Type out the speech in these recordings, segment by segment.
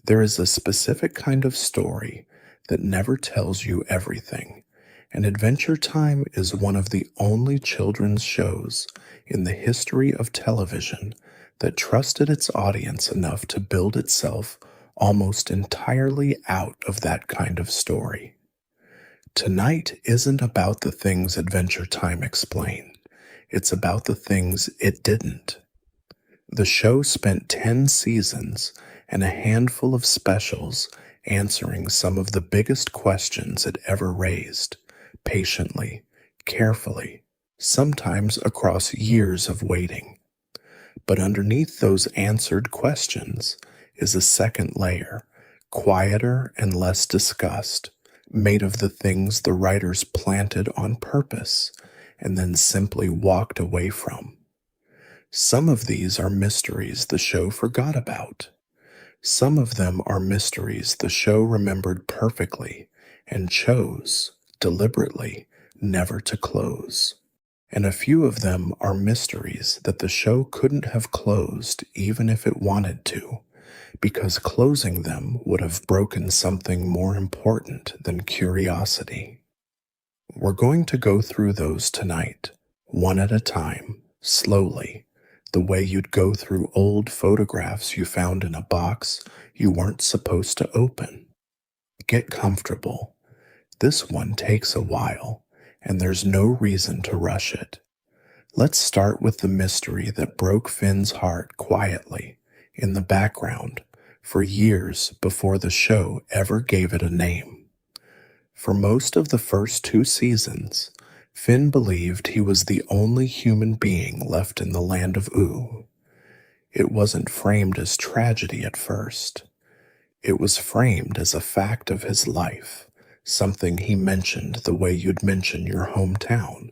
There is a specific kind of story that never tells you everything, and Adventure Time is one of the only children's shows in the history of television that trusted its audience enough to build itself almost entirely out of that kind of story. Tonight isn't about the things Adventure Time explained, it's about the things it didn't. The show spent 10 seasons and a handful of specials answering some of the biggest questions it ever raised, patiently, carefully, sometimes across years of waiting. But underneath those answered questions is a second layer, quieter and less discussed, made of the things the writers planted on purpose and then simply walked away from. Some of these are mysteries the show forgot about. Some of them are mysteries the show remembered perfectly and chose, deliberately, never to close. And a few of them are mysteries that the show couldn't have closed even if it wanted to, because closing them would have broken something more important than curiosity. We're going to go through those tonight, one at a time, slowly, the way you'd go through old photographs you found in a box you weren't supposed to open. Get comfortable. This one takes a while, and there's no reason to rush it. Let's start with the mystery that broke Finn's heart quietly, in the background, for years before the show ever gave it a name. For most of the first 2 seasons, Finn believed he was the only human being left in the land of Oo. It wasn't framed as tragedy at first. It was framed as a fact of his life, something he mentioned the way you'd mention your hometown,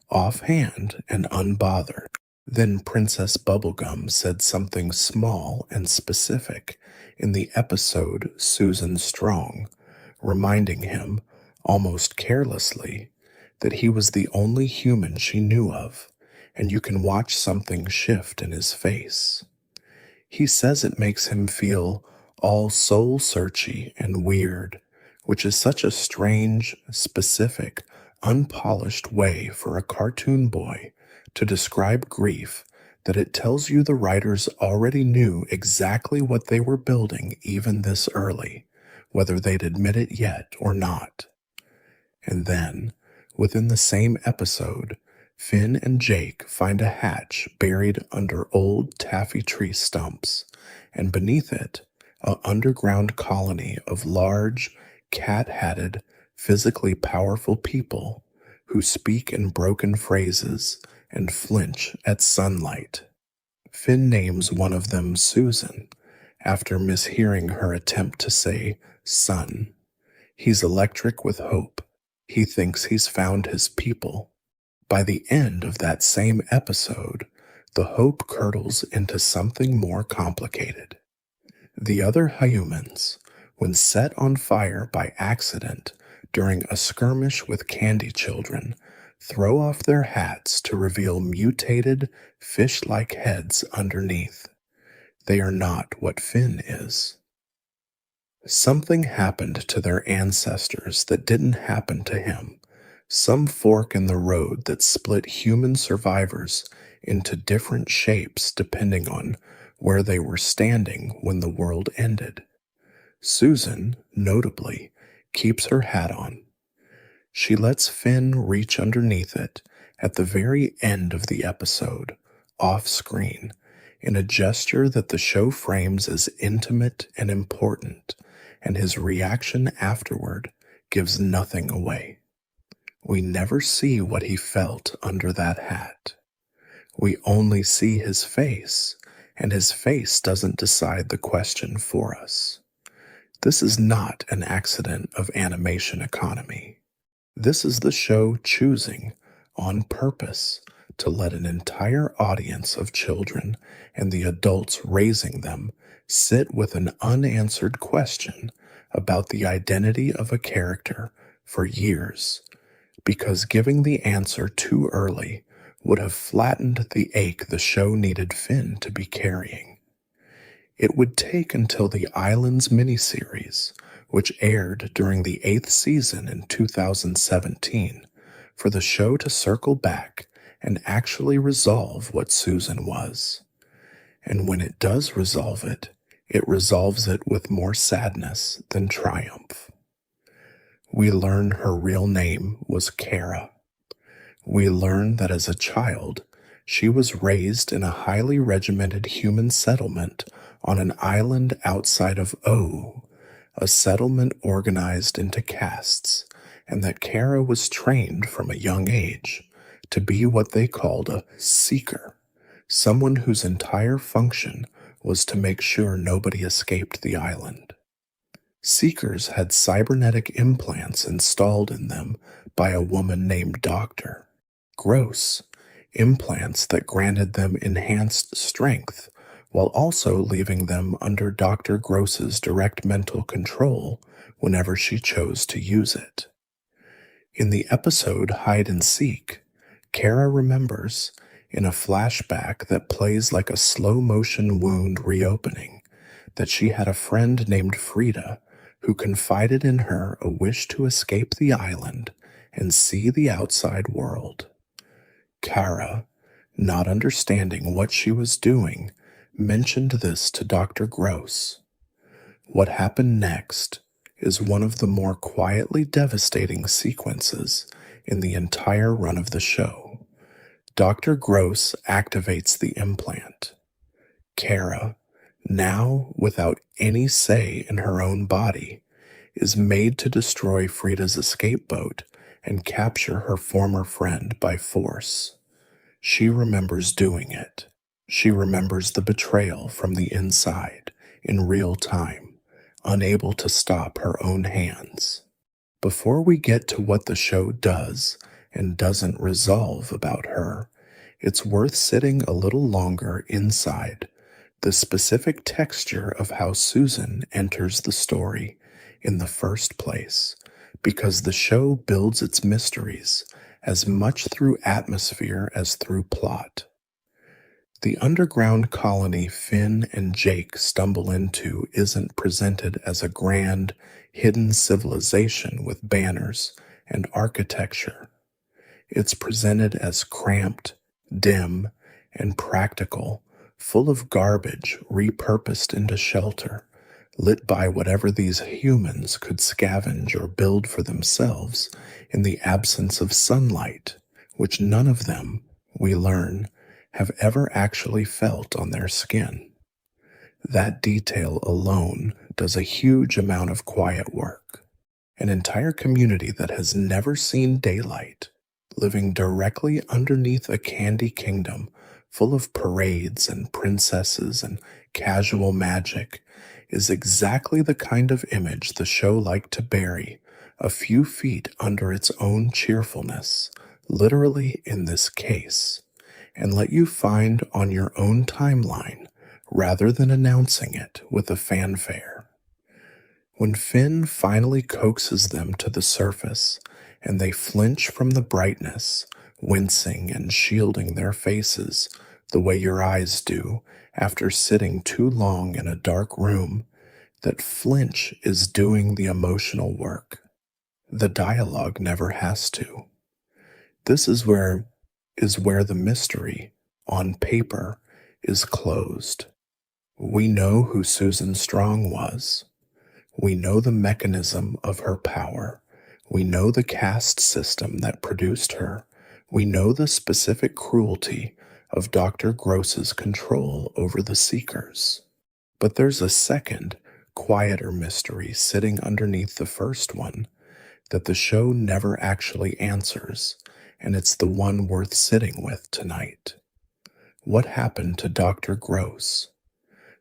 offhand and unbothered. Then Princess Bubblegum said something small and specific in the episode Susan Strong, reminding him, almost carelessly, that he was the only human she knew of, and you can watch something shift in his face. He says it makes him feel all soul-searchy and weird, which is such a strange, specific, unpolished way for a cartoon boy to describe grief that it tells you the writers already knew exactly what they were building even this early, whether they'd admit it yet or not. And then, within the same episode, Finn and Jake find a hatch buried under old taffy tree stumps, and beneath it, an underground colony of large, cat-hatted, physically powerful people who speak in broken phrases and flinch at sunlight. Finn names one of them Susan, after mishearing her attempt to say sun. He's electric with hope. He thinks he's found his people. By the end of that same episode, the hope curdles into something more complicated. The other humans, when set on fire by accident during a skirmish with candy children, throw off their hats to reveal mutated, fish-like heads underneath. They are not what Finn is. Something happened to their ancestors that didn't happen to him, some fork in the road that split human survivors into different shapes depending on where they were standing when the world ended. Susan, notably, keeps her hat on. She lets Finn reach underneath it at the very end of the episode, off-screen, in a gesture that the show frames as intimate and important, and his reaction afterward gives nothing away. We never see what he felt under that hat. We only see his face, and his face doesn't decide the question for us. This is not an accident of animation economy. This is the show choosing, on purpose, to let an entire audience of children and the adults raising them sit with an unanswered question about the identity of a character for years, because giving the answer too early would have flattened the ache the show needed Finn to be carrying. It would take until the Islands miniseries, which aired during the 8th season in 2017, for the show to circle back and actually resolve what Susan was. And when it does resolve it, it resolves it with more sadness than triumph. We learn her real name was Kara. We learn that as a child, she was raised in a highly regimented human settlement on an island outside of O, a settlement organized into castes, and that Kara was trained from a young age to be what they called a seeker, someone whose entire function was to make sure nobody escaped the island. Seekers had cybernetic implants installed in them by a woman named Dr. Gross, implants that granted them enhanced strength while also leaving them under Dr. Gross's direct mental control whenever she chose to use it. In the episode Hide and Seek, Kara remembers, in a flashback that plays like a slow-motion wound reopening, that she had a friend named Frida who confided in her a wish to escape the island and see the outside world. Kara, not understanding what she was doing, mentioned this to Dr. Gross. What happened next is one of the more quietly devastating sequences in the entire run of the show. Dr. Gross activates the implant. Kara, now without any say in her own body, is made to destroy Frida's escape boat and capture her former friend by force. She remembers doing it. She remembers the betrayal from the inside in real time, unable to stop her own hands. Before we get to what the show does and doesn't resolve about her, it's worth sitting a little longer inside the specific texture of how Susan enters the story in the first place, because the show builds its mysteries as much through atmosphere as through plot. The underground colony Finn and Jake stumble into isn't presented as a grand, hidden civilization with banners and architecture. It's presented as cramped, dim, and practical, full of garbage repurposed into shelter, lit by whatever these humans could scavenge or build for themselves in the absence of sunlight, which none of them, we learn, have ever actually felt on their skin. That detail alone does a huge amount of quiet work. An entire community that has never seen daylight, living directly underneath a candy kingdom full of parades and princesses and casual magic, is exactly the kind of image the show liked to bury a few feet under its own cheerfulness, literally in this case, and let you find on your own timeline rather than announcing it with a fanfare. When Finn finally coaxes them to the surface and they flinch from the brightness, wincing and shielding their faces the way your eyes do after sitting too long in a dark room, that flinch is doing the emotional work. The dialogue never has to. This is where the mystery, on paper, is closed. We know who Susan Strong was. We know the mechanism of her power. We know the caste system that produced her. We know the specific cruelty of Dr. Gross's control over the Seekers. But there's a second, quieter mystery sitting underneath the first one that the show never actually answers, and it's the one worth sitting with tonight. What happened to Dr. Gross?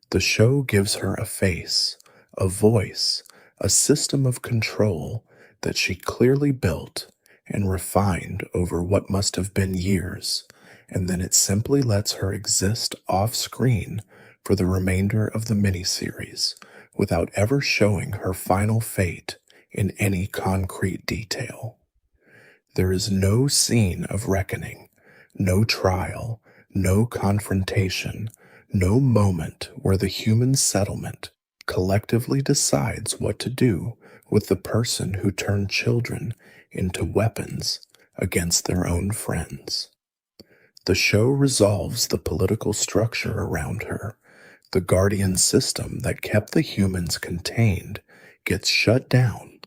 The show gives her a face, a voice, a system of control that she clearly built and refined over what must have been years, and then it simply lets her exist off-screen for the remainder of the miniseries without ever showing her final fate in any concrete detail. There is no scene of reckoning, no trial, no confrontation, No moment where the human settlement collectively decides what to do with the person who turned children into weapons against their own friends. The show resolves the political structure around her. The guardian system that kept the humans contained gets shut down.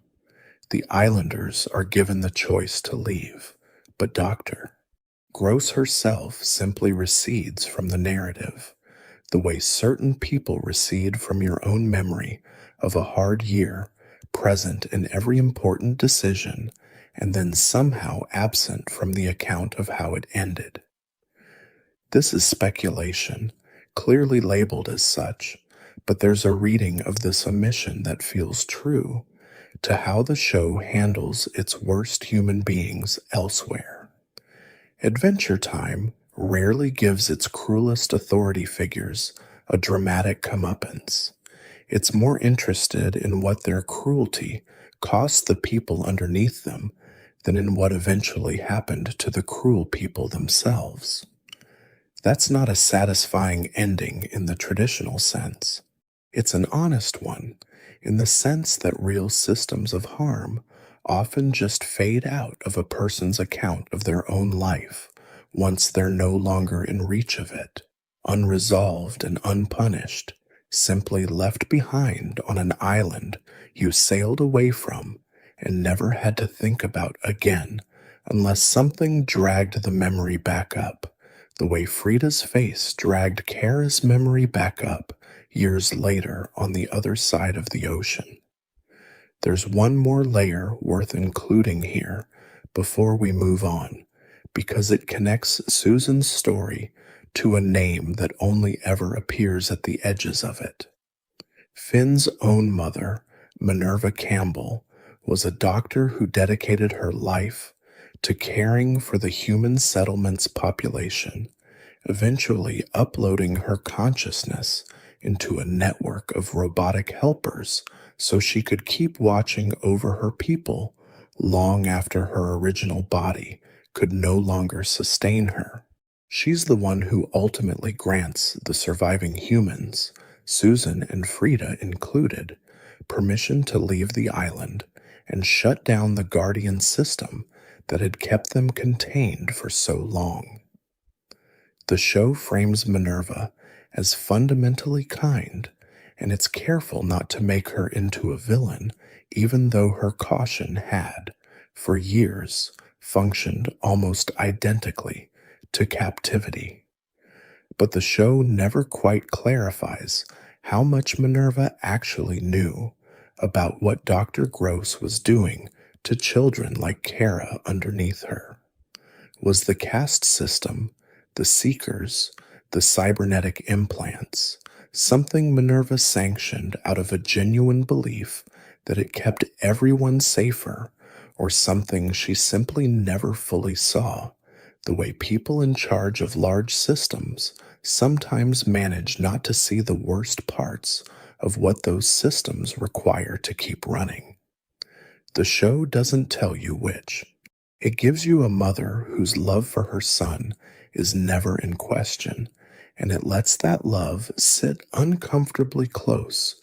The islanders are given the choice to leave, but Dr. Gross herself simply recedes from the narrative, the way certain people recede from your own memory of a hard year, present in every important decision, and then somehow absent from the account of how it ended. This is speculation, clearly labeled as such, but there's a reading of this omission that feels true to how the show handles its worst human beings elsewhere. Adventure Time rarely gives its cruelest authority figures a dramatic comeuppance. It's more interested in what their cruelty cost the people underneath them than in what eventually happened to the cruel people themselves. That's not a satisfying ending in the traditional sense. It's an honest one, in the sense that real systems of harm often just fade out of a person's account of their own life once they're no longer in reach of it, unresolved and unpunished, simply left behind on an island you sailed away from and never had to think about again unless something dragged the memory back up, the way Frida's face dragged Kara's memory back up years later on the other side of the ocean. There's one more layer worth including here before we move on, because it connects Susan's story to a name that only ever appears at the edges of it. Finn's own mother, Minerva Campbell, was a doctor who dedicated her life to caring for the human settlement's population, eventually uploading her consciousness into a network of robotic helpers so she could keep watching over her people long after her original body could no longer sustain her. She's the one who ultimately grants the surviving humans, Susan and Frida included, permission to leave the island and shut down the guardian system that had kept them contained for so long. The show frames Minerva as fundamentally kind, and it's careful not to make her into a villain, even though her caution had, for years, functioned almost identically to captivity. But the show never quite clarifies how much Minerva actually knew about what Dr. Gross was doing to children like Kara underneath her. Was the caste system, the Seekers, the cybernetic implants, something Minerva sanctioned out of a genuine belief that it kept everyone safer, or something she simply never fully saw, the way people in charge of large systems sometimes manage not to see the worst parts of what those systems require to keep running? The show doesn't tell you which. It gives you a mother whose love for her son is never in question, and it lets that love sit uncomfortably close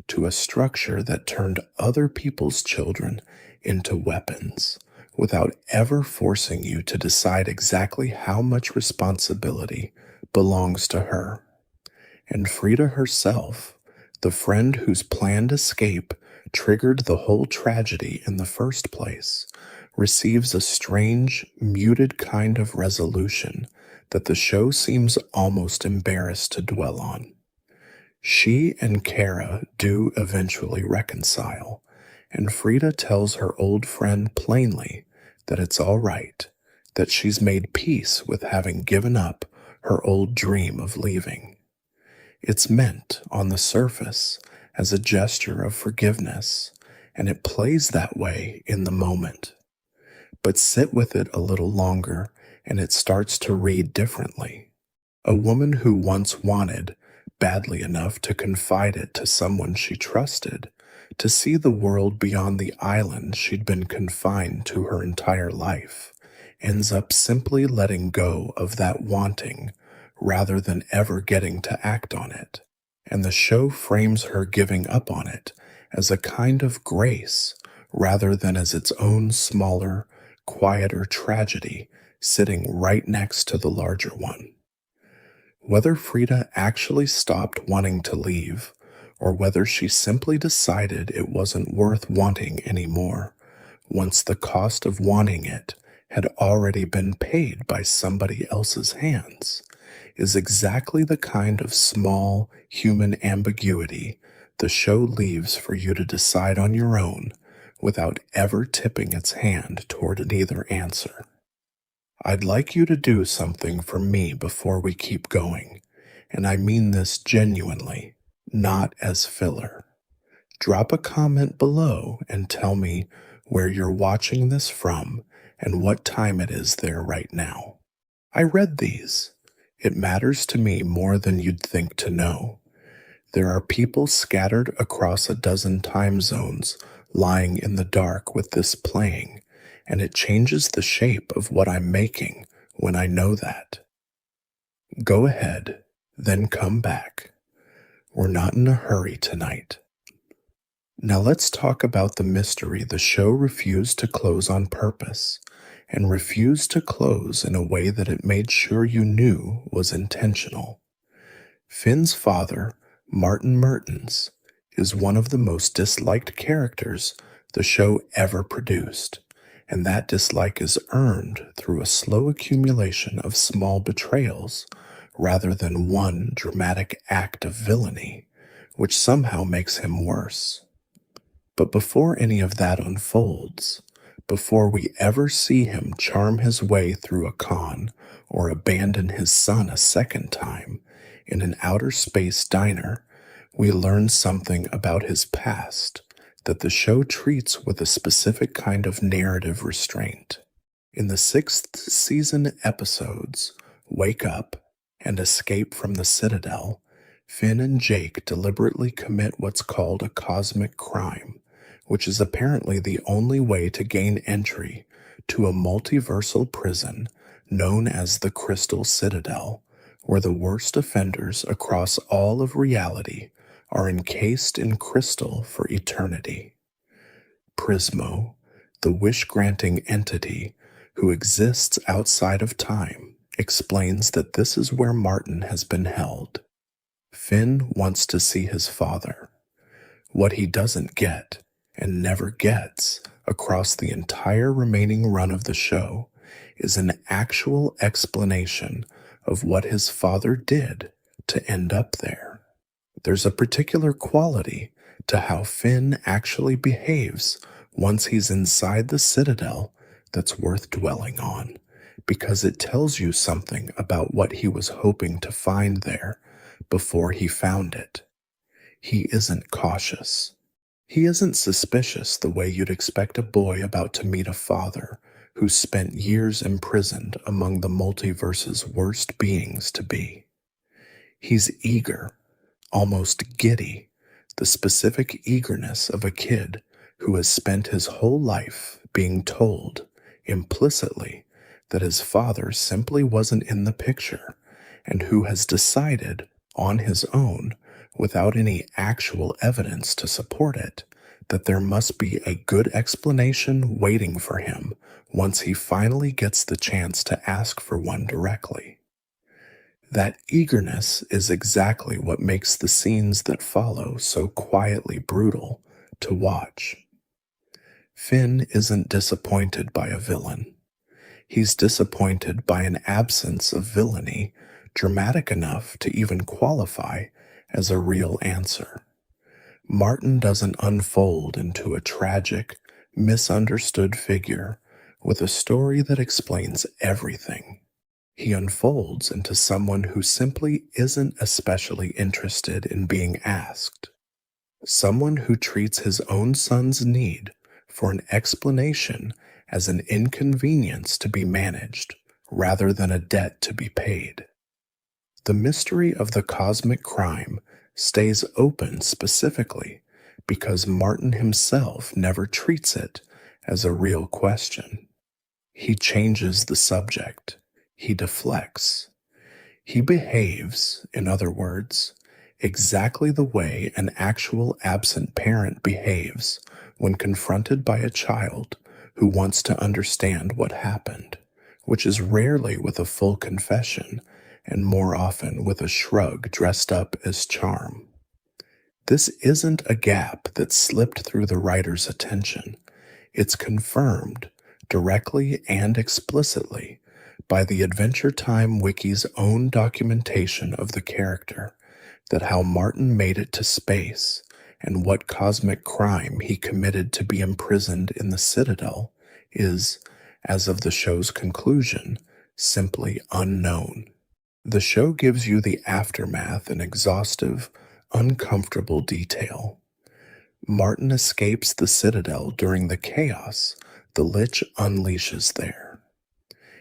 to a structure that turned other people's children into weapons, without ever forcing you to decide exactly how much responsibility belongs to her. And Frida herself, the friend whose planned escape triggered the whole tragedy in the first place, receives a strange, muted kind of resolution that the show seems almost embarrassed to dwell on. She and Kara do eventually reconcile, and Frida tells her old friend plainly that it's all right, that she's made peace with having given up her old dream of leaving. It's meant, on the surface, as a gesture of forgiveness, and it plays that way in the moment. But sit with it a little longer, and it starts to read differently. A woman who once wanted, badly enough, to confide it to someone she trusted, to see the world beyond the island she'd been confined to her entire life, ends up simply letting go of that wanting rather than ever getting to act on it. And the show frames her giving up on it as a kind of grace rather than as its own smaller, quieter tragedy sitting right next to the larger one. Whether Frida actually stopped wanting to leave, or whether she simply decided it wasn't worth wanting anymore, once the cost of wanting it had already been paid by somebody else's hands, is exactly the kind of small human ambiguity the show leaves for you to decide on your own without ever tipping its hand toward either answer. I'd like you to do something for me before we keep going, and I mean this genuinely, not as filler. Drop a comment below and tell me where you're watching this from and what time it is there right now. I read these. It matters to me more than you'd think to know. There are people scattered across a dozen time zones lying in the dark with this playing, and it changes the shape of what I'm making when I know that. Go ahead, then come back. We're not in a hurry tonight. Now let's talk about the mystery the show refused to close on purpose, and refused to close in a way that it made sure you knew was intentional. Finn's father, Martin Mertens, is one of the most disliked characters the show ever produced, and that dislike is earned through a slow accumulation of small betrayals rather than one dramatic act of villainy, which somehow makes him worse. But before any of that unfolds, before we ever see him charm his way through a con or abandon his son a second time in an outer space diner, we learn something about his past that the show treats with a specific kind of narrative restraint. In the 6th season episodes, Wake Up and Escape from the Citadel, Finn and Jake deliberately commit what's called a cosmic crime, which is apparently the only way to gain entry to a multiversal prison known as the Crystal Citadel, where the worst offenders across all of reality are encased in crystal for eternity. Prismo, the wish-granting entity who exists outside of time, explains that this is where Martin has been held. Finn wants to see his father. What he doesn't get, and never gets, across the entire remaining run of the show, is an actual explanation of what his father did to end up there. There's a particular quality to how Finn actually behaves once he's inside the Citadel that's worth dwelling on, because it tells you something about what he was hoping to find there before he found it. He isn't cautious. He isn't suspicious the way you'd expect a boy about to meet a father who spent years imprisoned among the multiverse's worst beings to be. He's eager, almost giddy, the specific eagerness of a kid who has spent his whole life being told, implicitly, that his father simply wasn't in the picture, and who has decided, on his own, without any actual evidence to support it, that there must be a good explanation waiting for him once he finally gets the chance to ask for one directly. That eagerness is exactly what makes the scenes that follow so quietly brutal to watch. Finn isn't disappointed by a villain. He's disappointed by an absence of villainy dramatic enough to even qualify as a real answer. Martin doesn't unfold into a tragic, misunderstood figure with a story that explains everything. He unfolds into someone who simply isn't especially interested in being asked. Someone who treats his own son's need for an explanation as an inconvenience to be managed rather than a debt to be paid. The mystery of the cosmic crime stays open specifically because Martin himself never treats it as a real question. He changes the subject. He deflects. He behaves, in other words, exactly the way an actual absent parent behaves when confronted by a child who wants to understand what happened, which is rarely with a full confession and more often with a shrug dressed up as charm. This isn't a gap that slipped through the writer's attention. It's confirmed, directly and explicitly, by the Adventure Time Wiki's own documentation of the character, that how Martin made it to space and what cosmic crime he committed to be imprisoned in the Citadel is, as of the show's conclusion, simply unknown. The show gives you the aftermath in exhaustive, uncomfortable detail. Martin escapes the Citadel during the chaos the Lich unleashes there.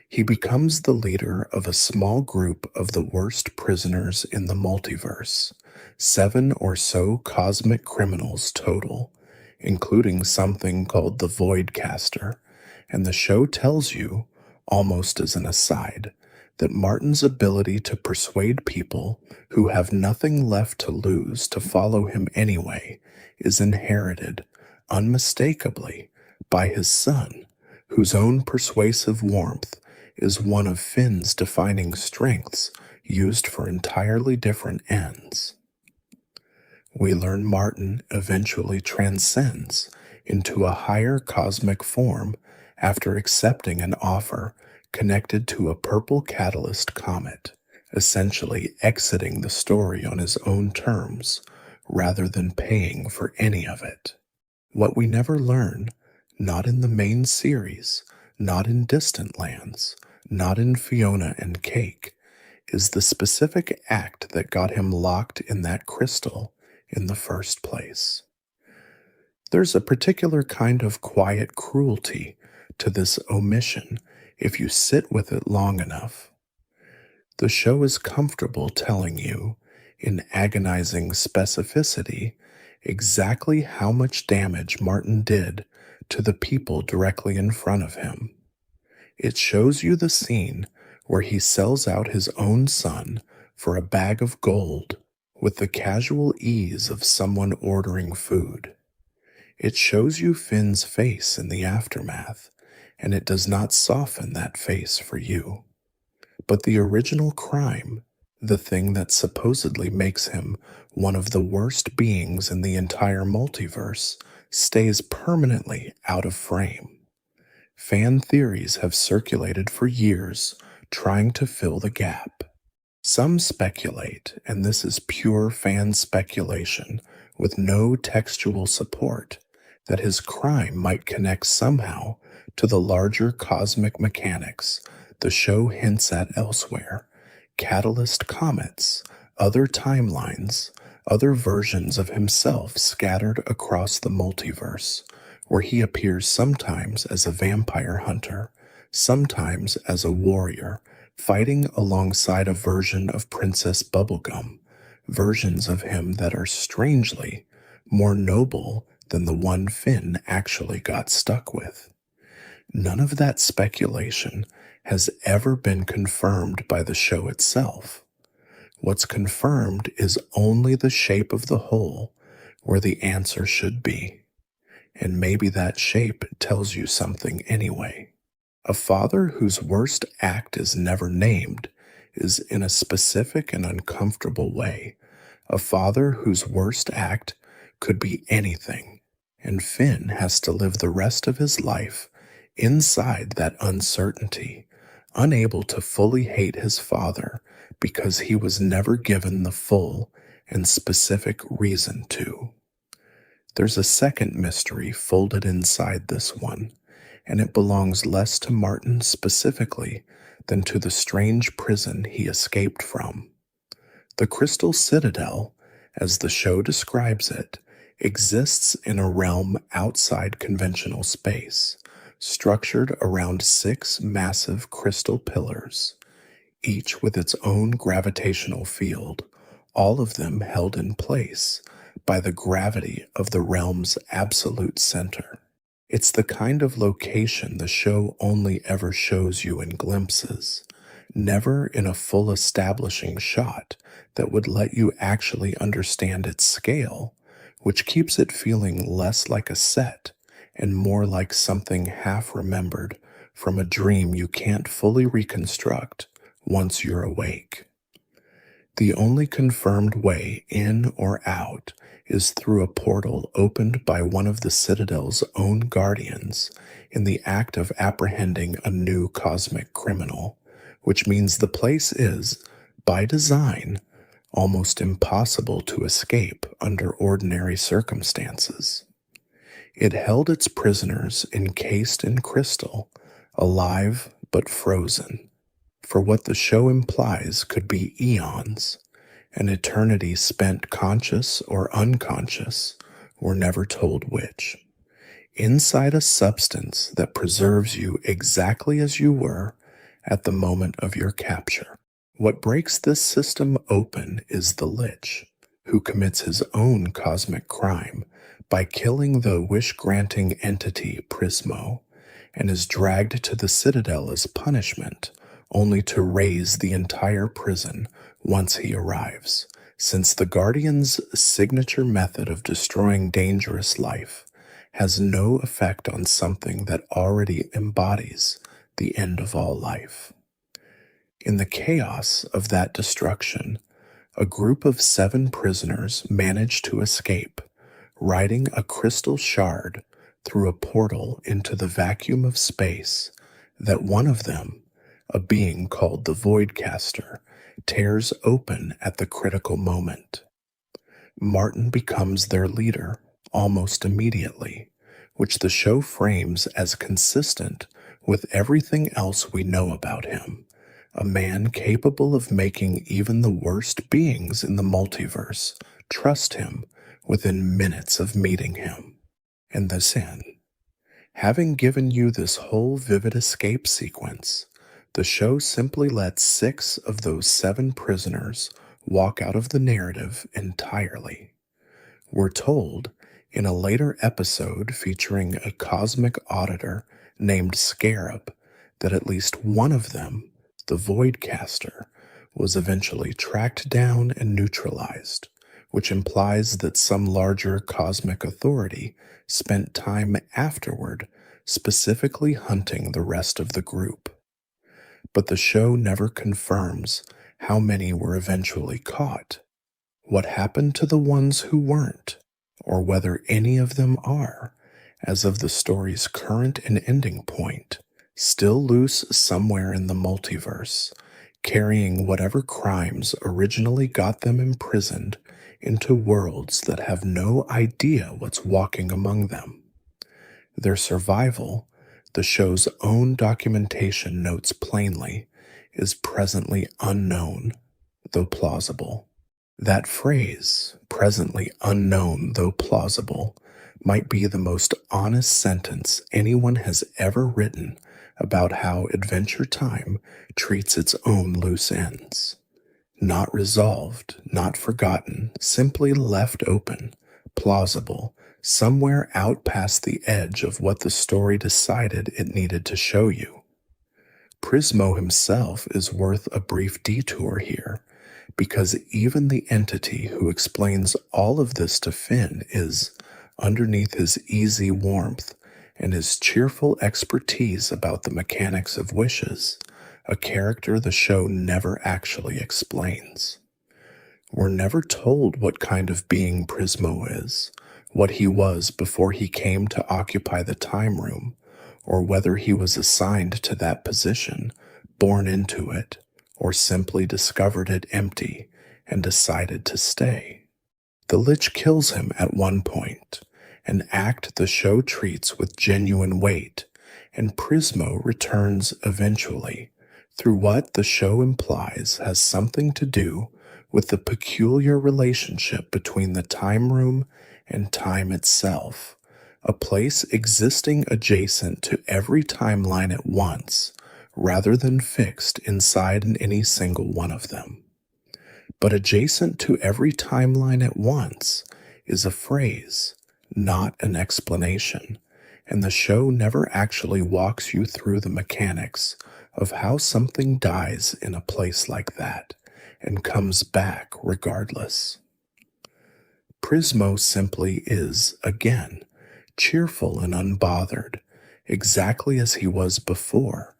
He becomes the leader of a small group of the worst prisoners in the multiverse, 7 or so cosmic criminals total, including something called the Voidcaster, and the show tells you, almost as an aside, that Martin's ability to persuade people who have nothing left to lose to follow him anyway is inherited, unmistakably, by his son, whose own persuasive warmth is one of Finn's defining strengths used for entirely different ends. We learn Martin eventually transcends into a higher cosmic form after accepting an offer connected to a purple catalyst comet, essentially exiting the story on his own terms rather than paying for any of it. What we never learn, not in the main series, not in Distant Lands, not in Fiona and Cake, is the specific act that got him locked in that crystal in the first place. There's a particular kind of quiet cruelty to this omission if you sit with it long enough. The show is comfortable telling you, in agonizing specificity, exactly how much damage Martin did to the people directly in front of him. It shows you the scene where he sells out his own son for a bag of gold with the casual ease of someone ordering food. It shows you Finn's face in the aftermath, and it does not soften that face for you. But the original crime, the thing that supposedly makes him one of the worst beings in the entire multiverse, stays permanently out of frame. Fan theories have circulated for years trying to fill the gap. Some speculate, and this is pure fan speculation with no textual support, that his crime might connect somehow to the larger cosmic mechanics the show hints at elsewhere: catalyst comets, other timelines, other versions of himself scattered across the multiverse, where he appears sometimes as a vampire hunter, sometimes as a warrior, fighting alongside a version of Princess Bubblegum, versions of him that are strangely more noble than the one Finn actually got stuck with. None of that speculation has ever been confirmed by the show itself. What's confirmed is only the shape of the hole where the answer should be. And maybe that shape tells you something anyway. A father whose worst act is never named is, in a specific and uncomfortable way, a father whose worst act could be anything, and Finn has to live the rest of his life inside that uncertainty, unable to fully hate his father because he was never given the full and specific reason to. There's a second mystery folded inside this one, and it belongs less to Martin specifically than to the strange prison he escaped from. The Crystal Citadel, as the show describes it, exists in a realm outside conventional space, structured around 6 massive crystal pillars, each with its own gravitational field, all of them held in place by the gravity of the realm's absolute center. It's the kind of location the show only ever shows you in glimpses, never in a full establishing shot that would let you actually understand its scale, which keeps it feeling less like a set and more like something half remembered from a dream you can't fully reconstruct once you're awake. The only confirmed way in or out is through a portal opened by one of the Citadel's own guardians in the act of apprehending a new cosmic criminal, which means the place is, by design, almost impossible to escape under ordinary circumstances. It held its prisoners encased in crystal, alive but frozen, for what the show implies could be eons, an eternity spent conscious or unconscious, we're never told which, inside a substance that preserves you exactly as you were at the moment of your capture. What breaks this system open is the Lich, who commits his own cosmic crime by killing the wish-granting entity Prismo, and is dragged to the Citadel as punishment, only to raise the entire prison once he arrives, since the Guardian's signature method of destroying dangerous life has no effect on something that already embodies the end of all life. In the chaos of that destruction, a group of 7 prisoners manage to escape, riding a crystal shard through a portal into the vacuum of space that one of them, a being called the Voidcaster, tears open at the critical moment. Martin becomes their leader almost immediately, which the show frames as consistent with everything else we know about him, a man capable of making even the worst beings in the multiverse trust him within minutes of meeting him. And this end. Having given you this whole vivid escape sequence, the show simply lets 6 of those 7 prisoners walk out of the narrative entirely. We're told, in a later episode featuring a cosmic auditor named Scarab, that at least one of them, the Voidcaster, was eventually tracked down and neutralized, which implies that some larger cosmic authority spent time afterward specifically hunting the rest of the group. But the show never confirms how many were eventually caught, what happened to the ones who weren't, or whether any of them are, as of the story's current and ending point, still loose somewhere in the multiverse, carrying whatever crimes originally got them imprisoned into worlds that have no idea what's walking among them. Their survival, the show's own documentation notes plainly, is presently unknown, though plausible. That phrase, presently unknown though plausible, might be the most honest sentence anyone has ever written about how Adventure Time treats its own loose ends. Not resolved, not forgotten, simply left open, plausible, somewhere out past the edge of what the story decided it needed to show you. Prismo himself is worth a brief detour here, because even the entity who explains all of this to Finn is, underneath his easy warmth and his cheerful expertise about the mechanics of wishes, a character the show never actually explains. We're never told what kind of being Prismo is, what he was before he came to occupy the time room, or whether he was assigned to that position, born into it, or simply discovered it empty and decided to stay. The Lich kills him at one point, an act the show treats with genuine weight, and Prismo returns eventually, through what the show implies has something to do with the peculiar relationship between the time room and time itself, a place existing adjacent to every timeline at once, rather than fixed inside in any single one of them. But adjacent to every timeline at once is a phrase, not an explanation, and the show never actually walks you through the mechanics of how something dies in a place like that and comes back regardless. Prismo simply is, again, cheerful and unbothered, exactly as he was before,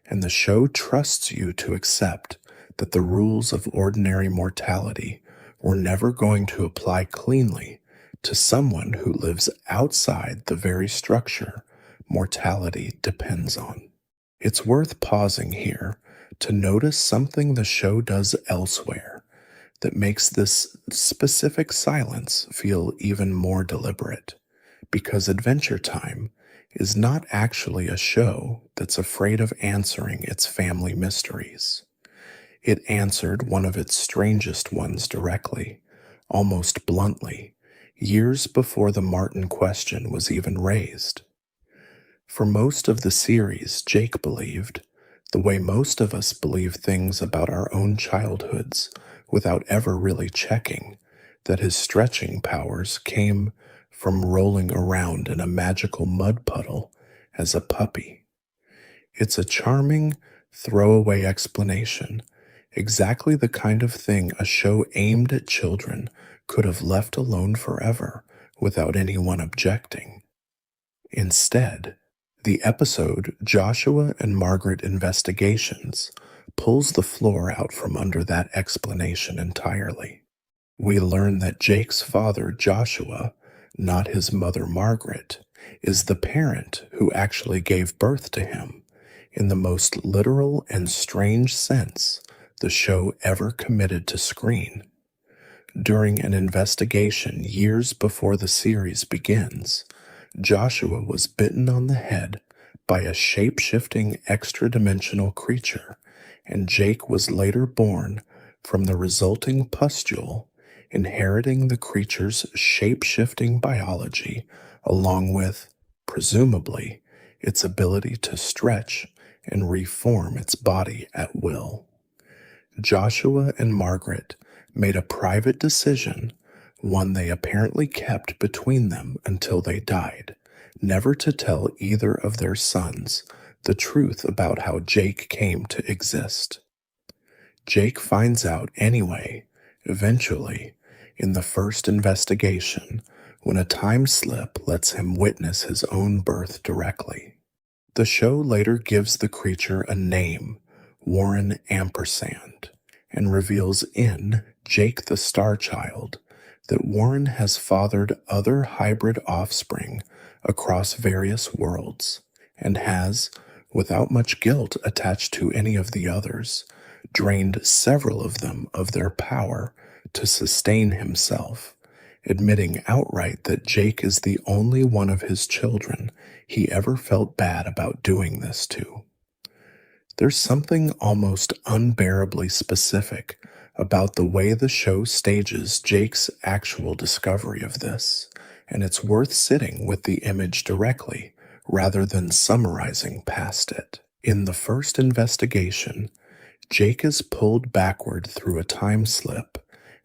and the show trusts you to accept that the rules of ordinary mortality were never going to apply cleanly to someone who lives outside the very structure mortality depends on. It's worth pausing here to notice something the show does elsewhere that makes this specific silence feel even more deliberate, because Adventure Time is not actually a show that's afraid of answering its family mysteries. It answered one of its strangest ones directly, almost bluntly, years before the Martin question was even raised. For most of the series, Jake believed, the way most of us believe things about our own childhoods without ever really checking, that his stretching powers came from rolling around in a magical mud puddle as a puppy. It's a charming, throwaway explanation, exactly the kind of thing a show aimed at children could have left alone forever without anyone objecting. Instead, the episode Joshua and Margaret Investigations pulls the floor out from under that explanation entirely. We learn that Jake's father, Joshua, not his mother, Margaret, is the parent who actually gave birth to him, in the most literal and strange sense the show ever committed to screen. During an investigation years before the series begins, Joshua was bitten on the head by a shape-shifting extra-dimensional creature, and Jake was later born from the resulting pustule, inheriting the creature's shape-shifting biology along with, presumably, its ability to stretch and reform its body at will. Joshua and Margaret made a private decision, one they apparently kept between them until they died, never to tell either of their sons the truth about how Jake came to exist. Jake finds out anyway, eventually, in the first investigation, when a time slip lets him witness his own birth directly. The show later gives the creature a name, Warren Ampersand, and reveals in Jake the Star Child that Warren has fathered other hybrid offspring across various worlds and has, without much guilt attached to any of the others, drained several of them of their power to sustain himself, admitting outright that Jake is the only one of his children he ever felt bad about doing this to. There's something almost unbearably specific about the way the show stages Jake's actual discovery of this, and it's worth sitting with the image directly rather than summarizing past it. In the first investigation, Jake is pulled backward through a time slip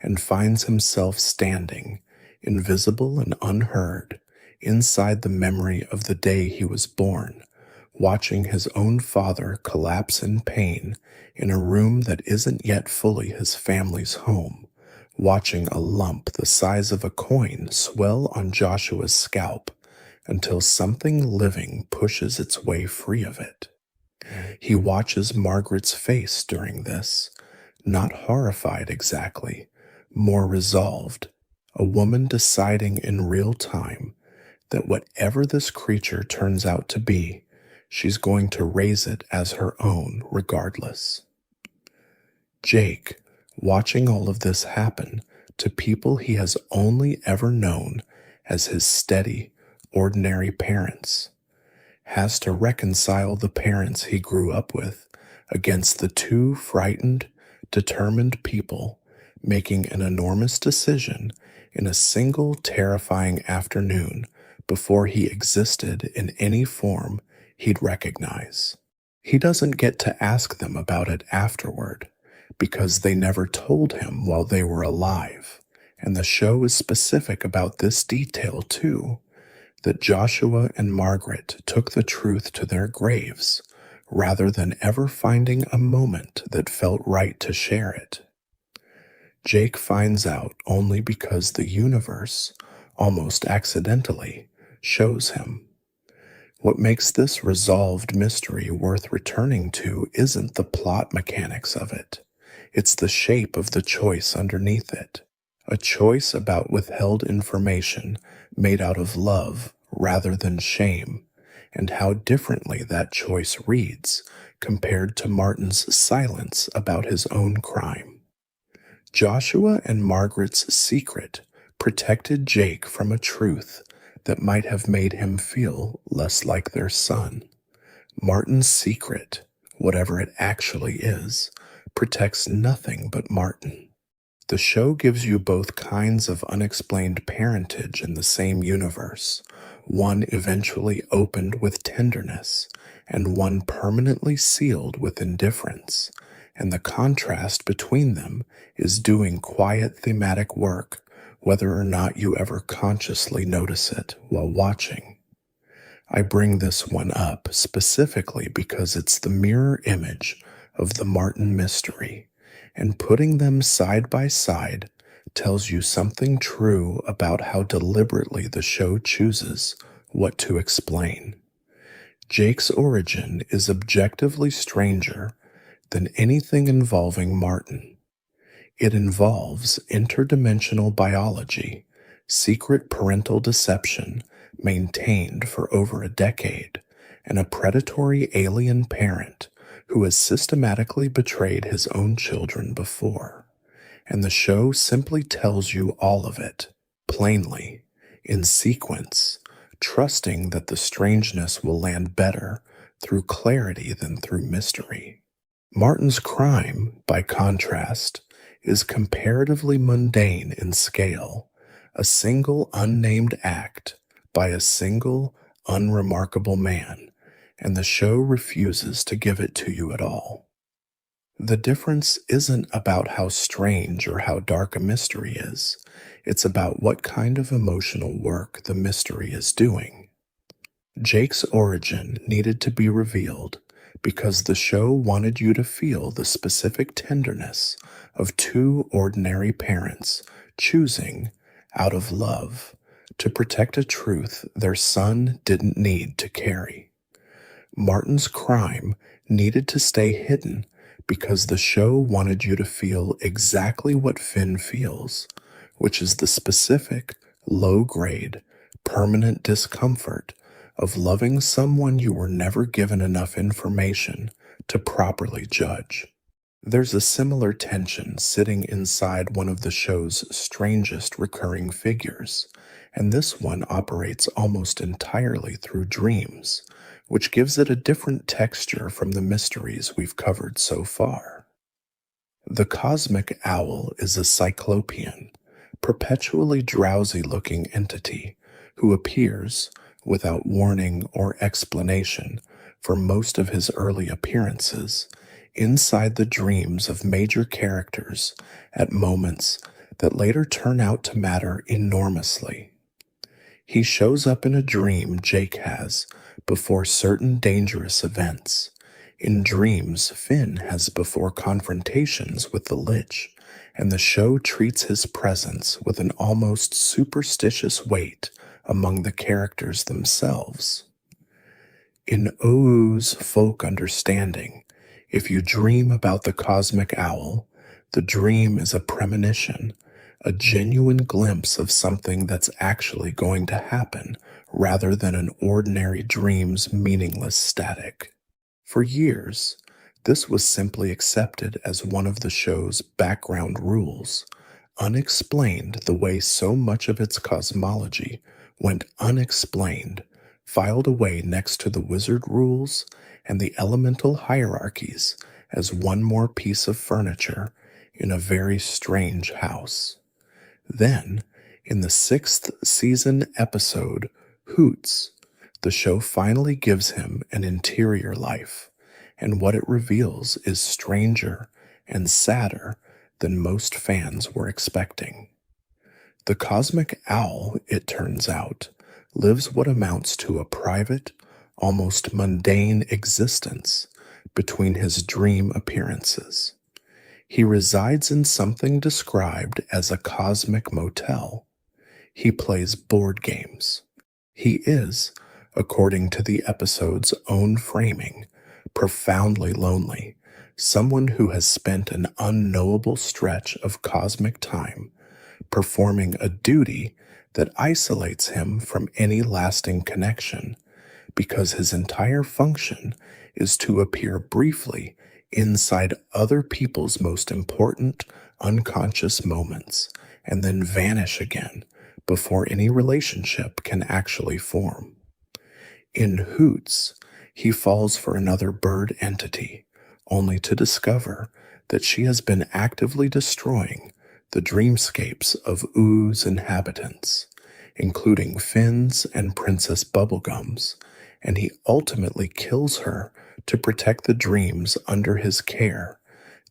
and finds himself standing, invisible and unheard, inside the memory of the day he was born, watching his own father collapse in pain in a room that isn't yet fully his family's home, watching a lump the size of a coin swell on Joshua's scalp until something living pushes its way free of it. He watches Margaret's face during this, not horrified exactly, more resolved, a woman deciding in real time that whatever this creature turns out to be, she's going to raise it as her own regardless. Jake, watching all of this happen to people he has only ever known as his steady, ordinary parents, has to reconcile the parents he grew up with against the two frightened, determined people making an enormous decision in a single terrifying afternoon before he existed in any form he'd recognize. He doesn't get to ask them about it afterward, because they never told him while they were alive, and the show is specific about this detail too, that Joshua and Margaret took the truth to their graves, rather than ever finding a moment that felt right to share it. Jake finds out only because the universe, almost accidentally, shows him. What makes this resolved mystery worth returning to isn't the plot mechanics of it. It's the shape of the choice underneath it. A choice about withheld information made out of love rather than shame, and how differently that choice reads compared to Martin's silence about his own crime. Joshua and Margaret's secret protected Jake from a truth that might have made him feel less like their son. Martin's secret, whatever it actually is, protects nothing but Martin. The show gives you both kinds of unexplained parentage in the same universe, one eventually opened with tenderness, and one permanently sealed with indifference, and the contrast between them is doing quiet thematic work, whether or not you ever consciously notice it while watching. I bring this one up specifically because it's the mirror image of the Martin mystery, and putting them side by side tells you something true about how deliberately the show chooses what to explain. Jake's origin is objectively stranger than anything involving Martin. It involves interdimensional biology, secret parental deception maintained for over a decade, and a predatory alien parent who has systematically betrayed his own children before. And the show simply tells you all of it, plainly, in sequence, trusting that the strangeness will land better through clarity than through mystery. Martin's crime, by contrast, is comparatively mundane in scale, a single unnamed act by a single unremarkable man, and the show refuses to give it to you at all. The difference isn't about how strange or how dark a mystery is, it's about what kind of emotional work the mystery is doing. Jake's origin needed to be revealed because the show wanted you to feel the specific tenderness of two ordinary parents choosing, out of love, to protect a truth their son didn't need to carry. Martin's crime needed to stay hidden because the show wanted you to feel exactly what Finn feels, which is the specific, low-grade, permanent discomfort of loving someone you were never given enough information to properly judge. There's a similar tension sitting inside one of the show's strangest recurring figures, and this one operates almost entirely through dreams, which gives it a different texture from the mysteries we've covered so far. The cosmic owl is a cyclopean, perpetually drowsy-looking entity who appears, without warning or explanation, for most of his early appearances, inside the dreams of major characters at moments that later turn out to matter enormously. He shows up in a dream Jake has before certain dangerous events, in dreams Finn has before confrontations with the Lich, and the show treats his presence with an almost superstitious weight among the characters themselves. In Ou's folk understanding, if you dream about the cosmic owl, the dream is a premonition, a genuine glimpse of something that's actually going to happen rather than an ordinary dream's meaningless static. For years, this was simply accepted as one of the show's background rules, unexplained the way so much of its cosmology went unexplained, filed away next to the wizard rules and the elemental hierarchies as one more piece of furniture in a very strange house. Then, in the 6th season episode, Hoots, the show finally gives him an interior life, and what it reveals is stranger and sadder than most fans were expecting. The cosmic owl, it turns out, lives what amounts to a private, almost mundane existence between his dream appearances. He resides in something described as a cosmic motel. He plays board games. He is, according to the episode's own framing, profoundly lonely, someone who has spent an unknowable stretch of cosmic time performing a duty that isolates him from any lasting connection, because his entire function is to appear briefly inside other people's most important unconscious moments and then vanish again before any relationship can actually form. In Hoots, he falls for another bird entity, only to discover that she has been actively destroying the dreamscapes of Oo's inhabitants, including Finn's and Princess Bubblegum's, and he ultimately kills her to protect the dreams under his care,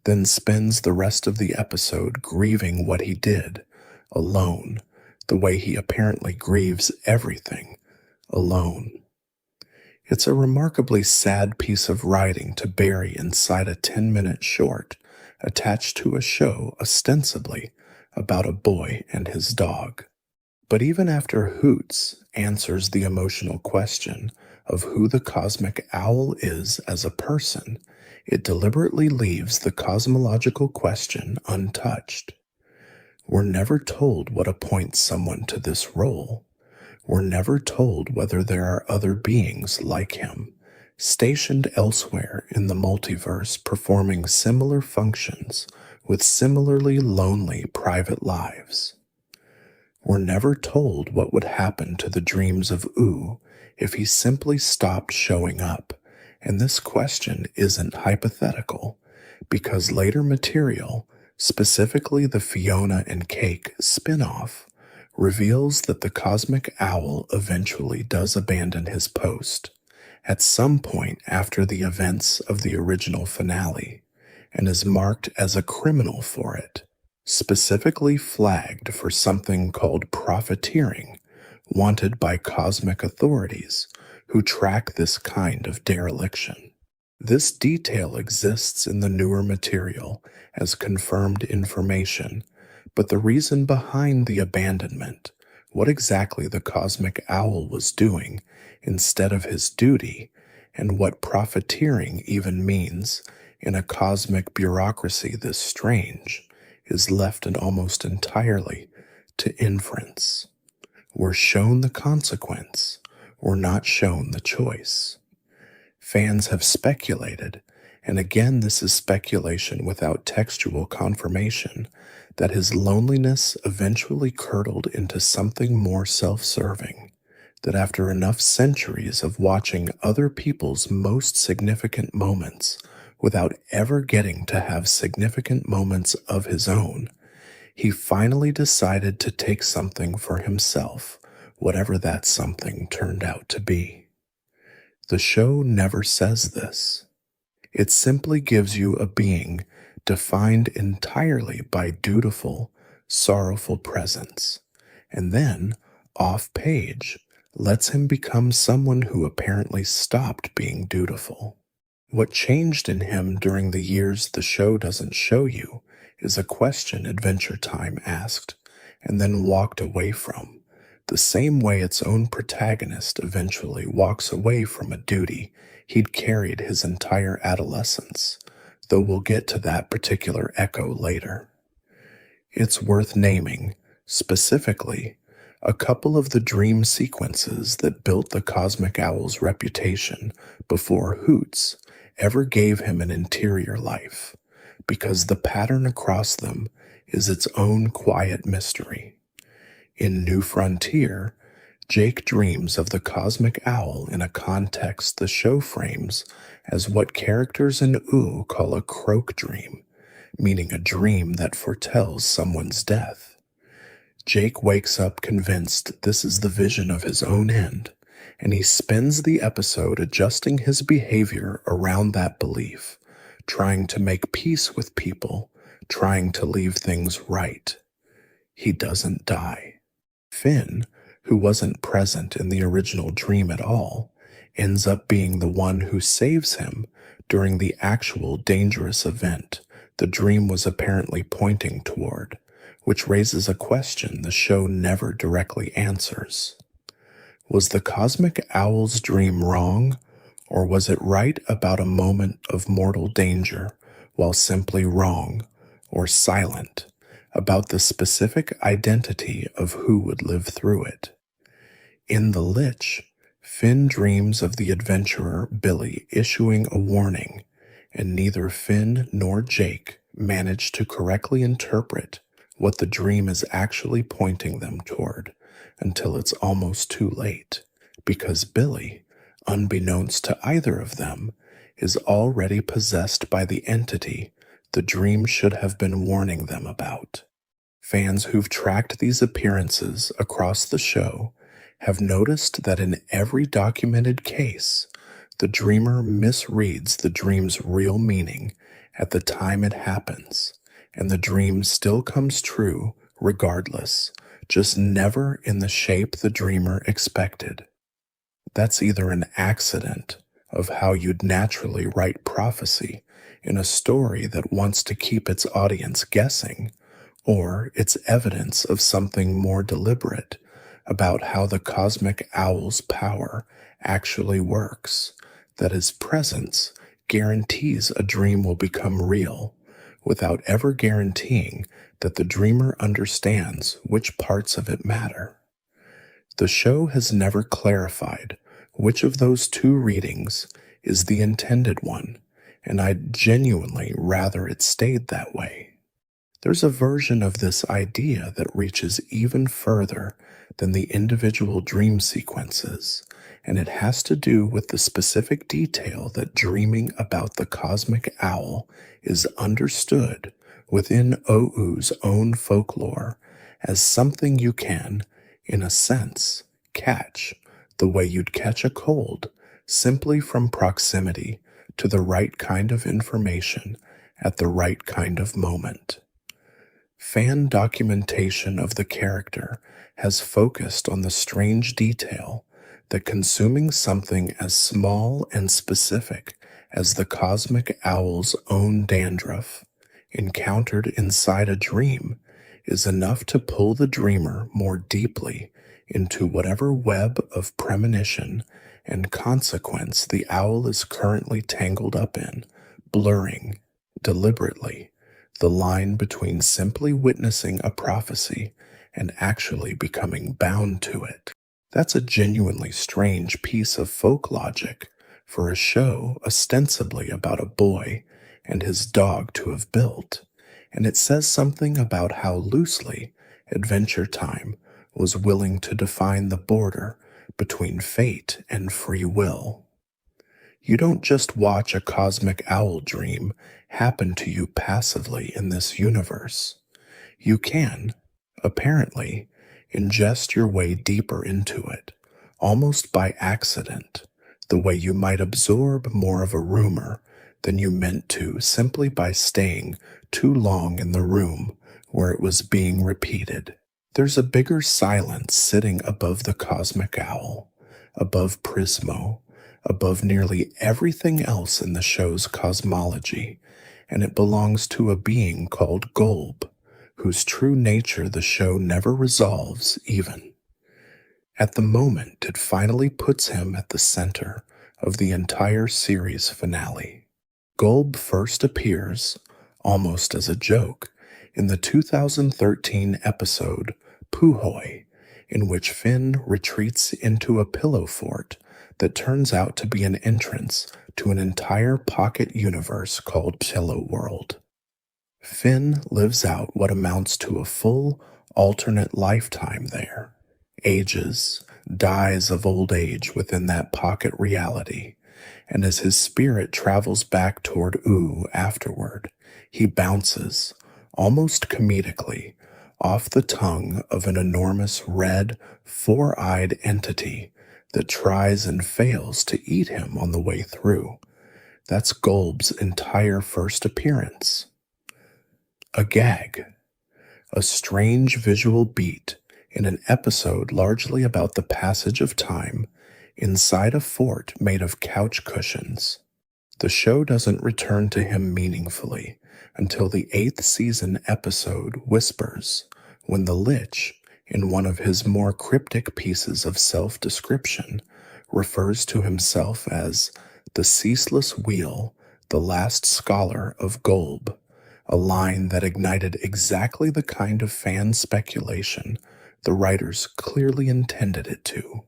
then spends the rest of the episode grieving what he did, alone, the way he apparently grieves everything, alone. It's a remarkably sad piece of writing to bury inside a 10-minute short attached to a show ostensibly about a boy and his dog. But even after Hoots answers the emotional question of who the cosmic owl is as a person, it deliberately leaves the cosmological question untouched. We're never told what appoints someone to this role. We're never told whether there are other beings like him, stationed elsewhere in the multiverse performing similar functions with similarly lonely private lives. We're never told what would happen to the dreams of Oo if he simply stopped showing up, and this question isn't hypothetical, because later material, specifically the Fiona and Cake spin-off, reveals that the cosmic owl eventually does abandon his post at some point after the events of the original finale, and is marked as a criminal for it, specifically flagged for something called profiteering, wanted by cosmic authorities who track this kind of dereliction. This detail exists in the newer material as confirmed information, but the reason behind the abandonment, what exactly the cosmic owl was doing instead of his duty, and what profiteering even means in a cosmic bureaucracy this strange, is left almost entirely to inference. We're shown the consequence, we're not shown the choice. Fans have speculated, and again this is speculation without textual confirmation, that his loneliness eventually curdled into something more self-serving, that after enough centuries of watching other people's most significant moments without ever getting to have significant moments of his own, he finally decided to take something for himself, whatever that something turned out to be. The show never says this. It simply gives you a being defined entirely by dutiful, sorrowful presence, and then, off-page, lets him become someone who apparently stopped being dutiful. What changed in him during the years the show doesn't show you is a question Adventure Time asked, and then walked away from, the same way its own protagonist eventually walks away from a duty he'd carried his entire adolescence, though we'll get to that particular echo later. It's worth naming, specifically, a couple of the dream sequences that built the Cosmic Owl's reputation before Hoots ever gave him an interior life, because the pattern across them is its own quiet mystery. In New Frontier, Jake dreams of the cosmic owl in a context the show frames as what characters in Oo call a croak dream, meaning a dream that foretells someone's death. Jake wakes up convinced this is the vision of his own end, and he spends the episode adjusting his behavior around that belief, trying to make peace with people, trying to leave things right. He doesn't die. Finn, who wasn't present in the original dream at all, ends up being the one who saves him during the actual dangerous event the dream was apparently pointing toward, which raises a question the show never directly answers. Was the cosmic owl's dream wrong, or was it right about a moment of mortal danger, while simply wrong, or silent, about the specific identity of who would live through it? In The Lich, Finn dreams of the adventurer Billy issuing a warning, and neither Finn nor Jake manage to correctly interpret what the dream is actually pointing them toward until it's almost too late, because Billy, unbeknownst to either of them, is already possessed by the entity the dream should have been warning them about. Fans who've tracked these appearances across the show have noticed that in every documented case, the dreamer misreads the dream's real meaning at the time it happens, and the dream still comes true regardless, just never in the shape the dreamer expected. That's either an accident of how you'd naturally write prophecy in a story that wants to keep its audience guessing, or it's evidence of something more deliberate about how the cosmic owl's power actually works, that his presence guarantees a dream will become real, without ever guaranteeing that the dreamer understands which parts of it matter. The show has never clarified which of those two readings is the intended one, and I'd genuinely rather it stayed that way. There's a version of this idea that reaches even further than the individual dream sequences, and it has to do with the specific detail that dreaming about the cosmic owl is understood within Oʻu's own folklore as something you can, in a sense, catch the way you'd catch a cold simply from proximity to the right kind of information at the right kind of moment. Fan documentation of the character has focused on the strange detail that consuming something as small and specific as the cosmic owl's own dandruff, encountered inside a dream, is enough to pull the dreamer more deeply into whatever web of premonition and consequence the owl is currently tangled up in, blurring, deliberately, the line between simply witnessing a prophecy and actually becoming bound to it. That's a genuinely strange piece of folk logic for a show ostensibly about a boy and his dog to have built, and it says something about how loosely Adventure Time was willing to define the border between fate and free will. You don't just watch a cosmic owl dream happen to you passively in this universe. You can, apparently, ingest your way deeper into it, almost by accident, the way you might absorb more of a rumor than you meant to simply by staying too long in the room where it was being repeated. There's a bigger silence sitting above the cosmic owl, above Prismo, above nearly everything else in the show's cosmology, and it belongs to a being called Golb, whose true nature the show never resolves even. At the moment, it finally puts him at the center of the entire series finale. Golb first appears, almost as a joke, in the 2013 episode Puhoi, in which Finn retreats into a pillow fort that turns out to be an entrance to an entire pocket universe called Pillow World. Finn lives out what amounts to a full alternate lifetime there, ages, dies of old age within that pocket reality, and as his spirit travels back toward Oʻu afterward, he bounces, almost comedically, off the tongue of an enormous red, four-eyed entity that tries and fails to eat him on the way through. That's Golb's entire first appearance. A gag, a strange visual beat in an episode largely about the passage of time inside a fort made of couch cushions. The show doesn't return to him meaningfully until the 8th season episode Whispers, when the Lich, in one of his more cryptic pieces of self-description, refers to himself as the ceaseless wheel, the last scholar of Golb, a line that ignited exactly the kind of fan speculation the writers clearly intended it to.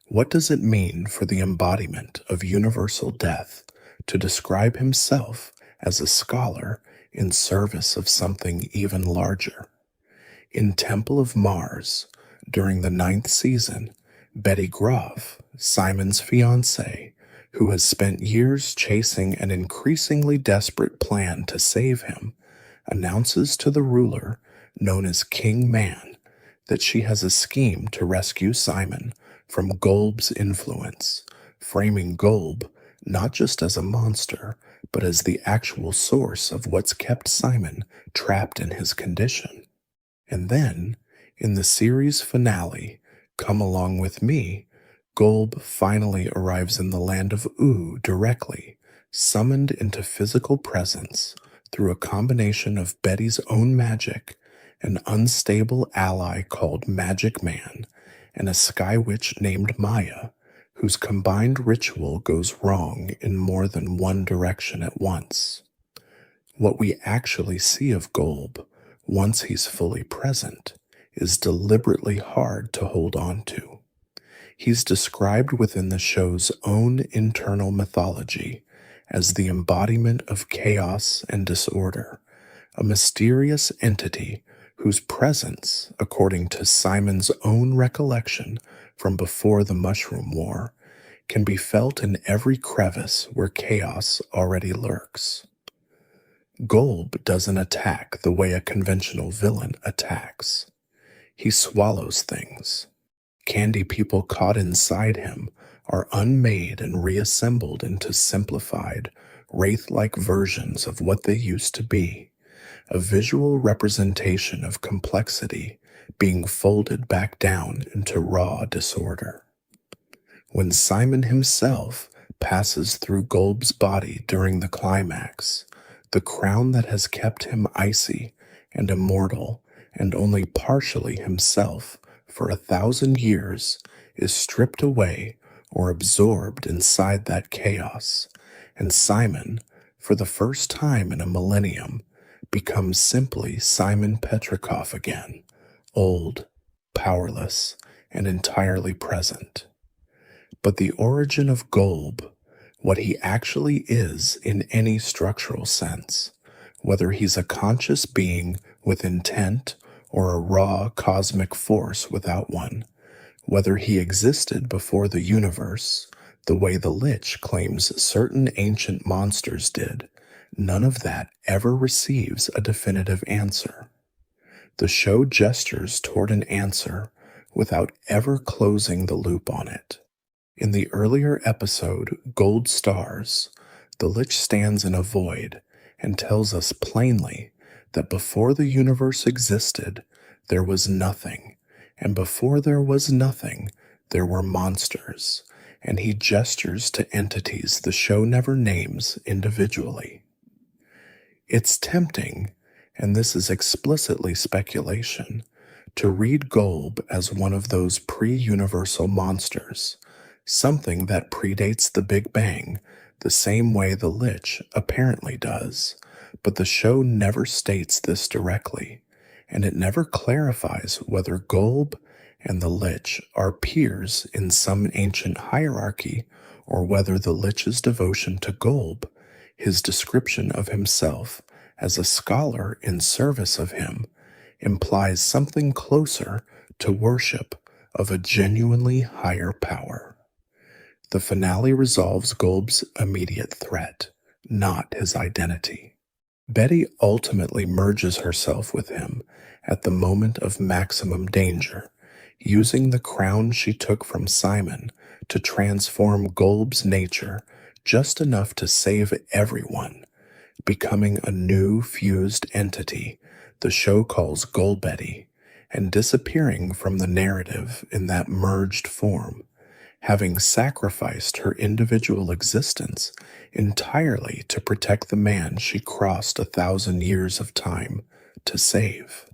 What does it mean for the embodiment of universal death to describe himself as a scholar in service of something even larger? In Temple of Mars, during the 9th season, Betty Groff, Simon's fiancée, who has spent years chasing an increasingly desperate plan to save him, announces to the ruler, known as King Man, that she has a scheme to rescue Simon from Golb's influence, framing Golb not just as a monster, but as the actual source of what's kept Simon trapped in his condition. And then, in the series finale, Come Along With Me, Golb finally arrives in the land of Oo directly, summoned into physical presence through a combination of Betty's own magic, an unstable ally called Magic Man, and a sky witch named Maya, whose combined ritual goes wrong in more than one direction at once. What we actually see of Golb, once he's fully present, is deliberately hard to hold on to. He's described within the show's own internal mythology as the embodiment of chaos and disorder, a mysterious entity whose presence, according to Simon's own recollection from before the Mushroom War, can be felt in every crevice where chaos already lurks. Golb doesn't attack the way a conventional villain attacks. He swallows things. Candy people caught inside him are unmade and reassembled into simplified, wraith-like versions of what they used to be, a visual representation of complexity being folded back down into raw disorder. When Simon himself passes through Golb's body during the climax, the crown that has kept him icy and immortal and only partially himself for 1,000 years is stripped away or absorbed inside that chaos, and Simon, for the first time in a millennium, becomes simply Simon Petrikov again, old, powerless, and entirely present. But the origin of Golb, what he actually is in any structural sense, whether he's a conscious being with intent or a raw cosmic force without one, whether he existed before the universe, the way the Lich claims certain ancient monsters did, none of that ever receives a definitive answer. The show gestures toward an answer without ever closing the loop on it. In the earlier episode, Gold Stars, the Lich stands in a void and tells us plainly that before the universe existed, there was nothing, and before there was nothing, there were monsters, and he gestures to entities the show never names individually. It's tempting, and this is explicitly speculation, to read Golb as one of those pre-universal monsters, something that predates the Big Bang, the same way the Lich apparently does, but the show never states this directly, and it never clarifies whether Golb and the Lich are peers in some ancient hierarchy, or whether the Lich's devotion to Golb, his description of himself as a scholar in service of him, implies something closer to worship of a genuinely higher power. The finale resolves Golb's immediate threat, not his identity. Betty ultimately merges herself with him at the moment of maximum danger, using the crown she took from Simon to transform Golb's nature just enough to save everyone, becoming a new fused entity the show calls Golbetty, and disappearing from the narrative in that merged form, having sacrificed her individual existence entirely to protect the man she crossed 1,000 years of time to save.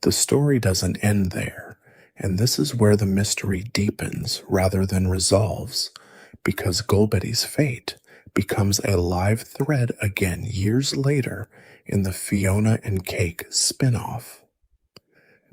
The story doesn't end there, and this is where the mystery deepens rather than resolves, because Golbetty's fate becomes a live thread again years later in the Fiona and Cake spin-off.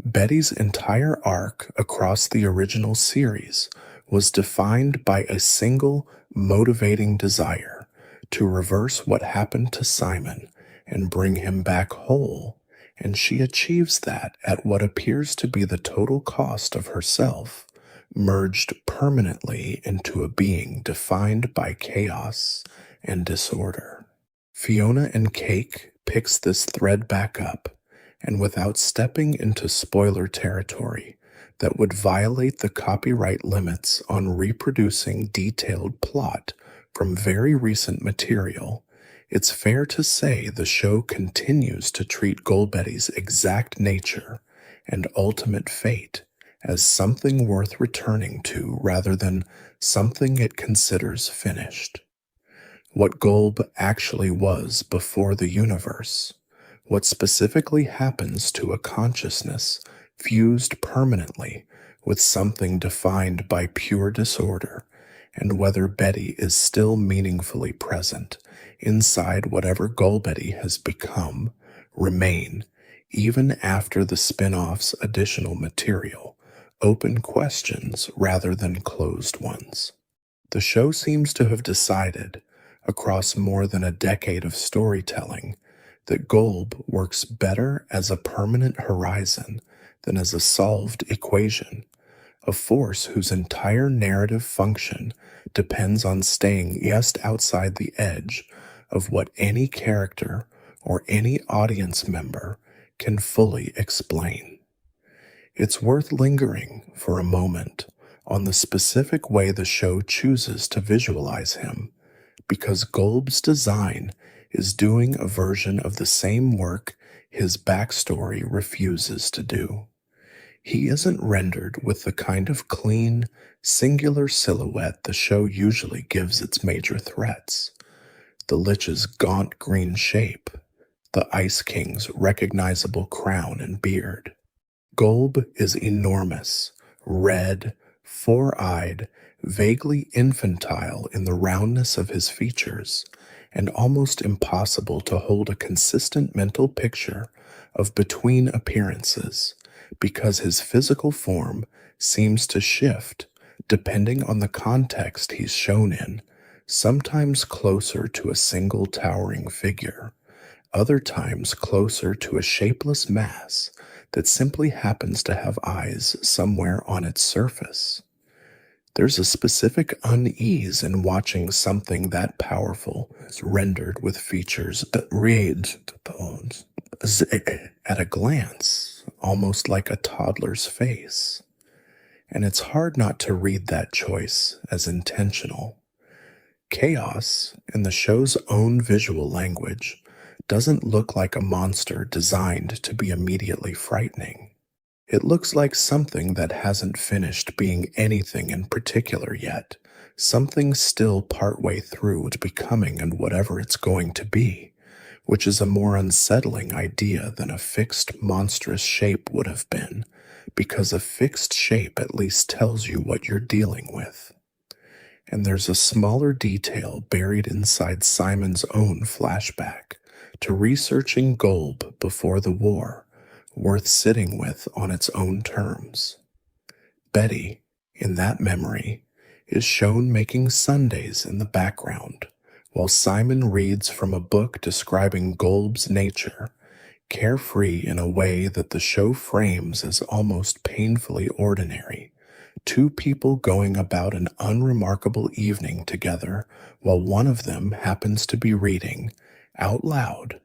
Betty's entire arc across the original series was defined by a single motivating desire to reverse what happened to Simon and bring him back whole, and she achieves that at what appears to be the total cost of herself, merged permanently into a being defined by chaos and disorder. Fiona and Cake picks this thread back up, and without stepping into spoiler territory that would violate the copyright limits on reproducing detailed plot from very recent material, it's fair to say the show continues to treat Golbetty's exact nature and ultimate fate as something worth returning to rather than something it considers finished. What Golb actually was before the universe, what specifically happens to a consciousness fused permanently with something defined by pure disorder, and whether Betty is still meaningfully present inside whatever Golbetty has become, remain, even after the spin-off's additional material, open questions rather than closed ones. The show seems to have decided, across more than a decade of storytelling, that Golb works better as a permanent horizon than as a solved equation, a force whose entire narrative function depends on staying just outside the edge of what any character or any audience member can fully explain. It's worth lingering for a moment on the specific way the show chooses to visualize him, because Golb's design is doing a version of the same work his backstory refuses to do. He isn't rendered with the kind of clean, singular silhouette the show usually gives its major threats. The Lich's gaunt green shape, the Ice King's recognizable crown and beard. Golb is enormous, red, four-eyed, vaguely infantile in the roundness of his features, and almost impossible to hold a consistent mental picture of between appearances, because his physical form seems to shift depending on the context he's shown in, sometimes closer to a single towering figure, other times closer to a shapeless mass that simply happens to have eyes somewhere on its surface. There's a specific unease in watching something that powerful rendered with features that read at a glance, almost like a toddler's face. And it's hard not to read that choice as intentional. Chaos, in the show's own visual language, doesn't look like a monster designed to be immediately frightening. It looks like something that hasn't finished being anything in particular yet, something still partway through to becoming and whatever it's going to be, which is a more unsettling idea than a fixed monstrous shape would have been, because a fixed shape at least tells you what you're dealing with. And there's a smaller detail buried inside Simon's own flashback to researching Golb before the war, worth sitting with on its own terms. Betty, in that memory, is shown making sundaes in the background, while Simon reads from a book describing Golb's nature, carefree in a way that the show frames as almost painfully ordinary, two people going about an unremarkable evening together while one of them happens to be reading, out loud,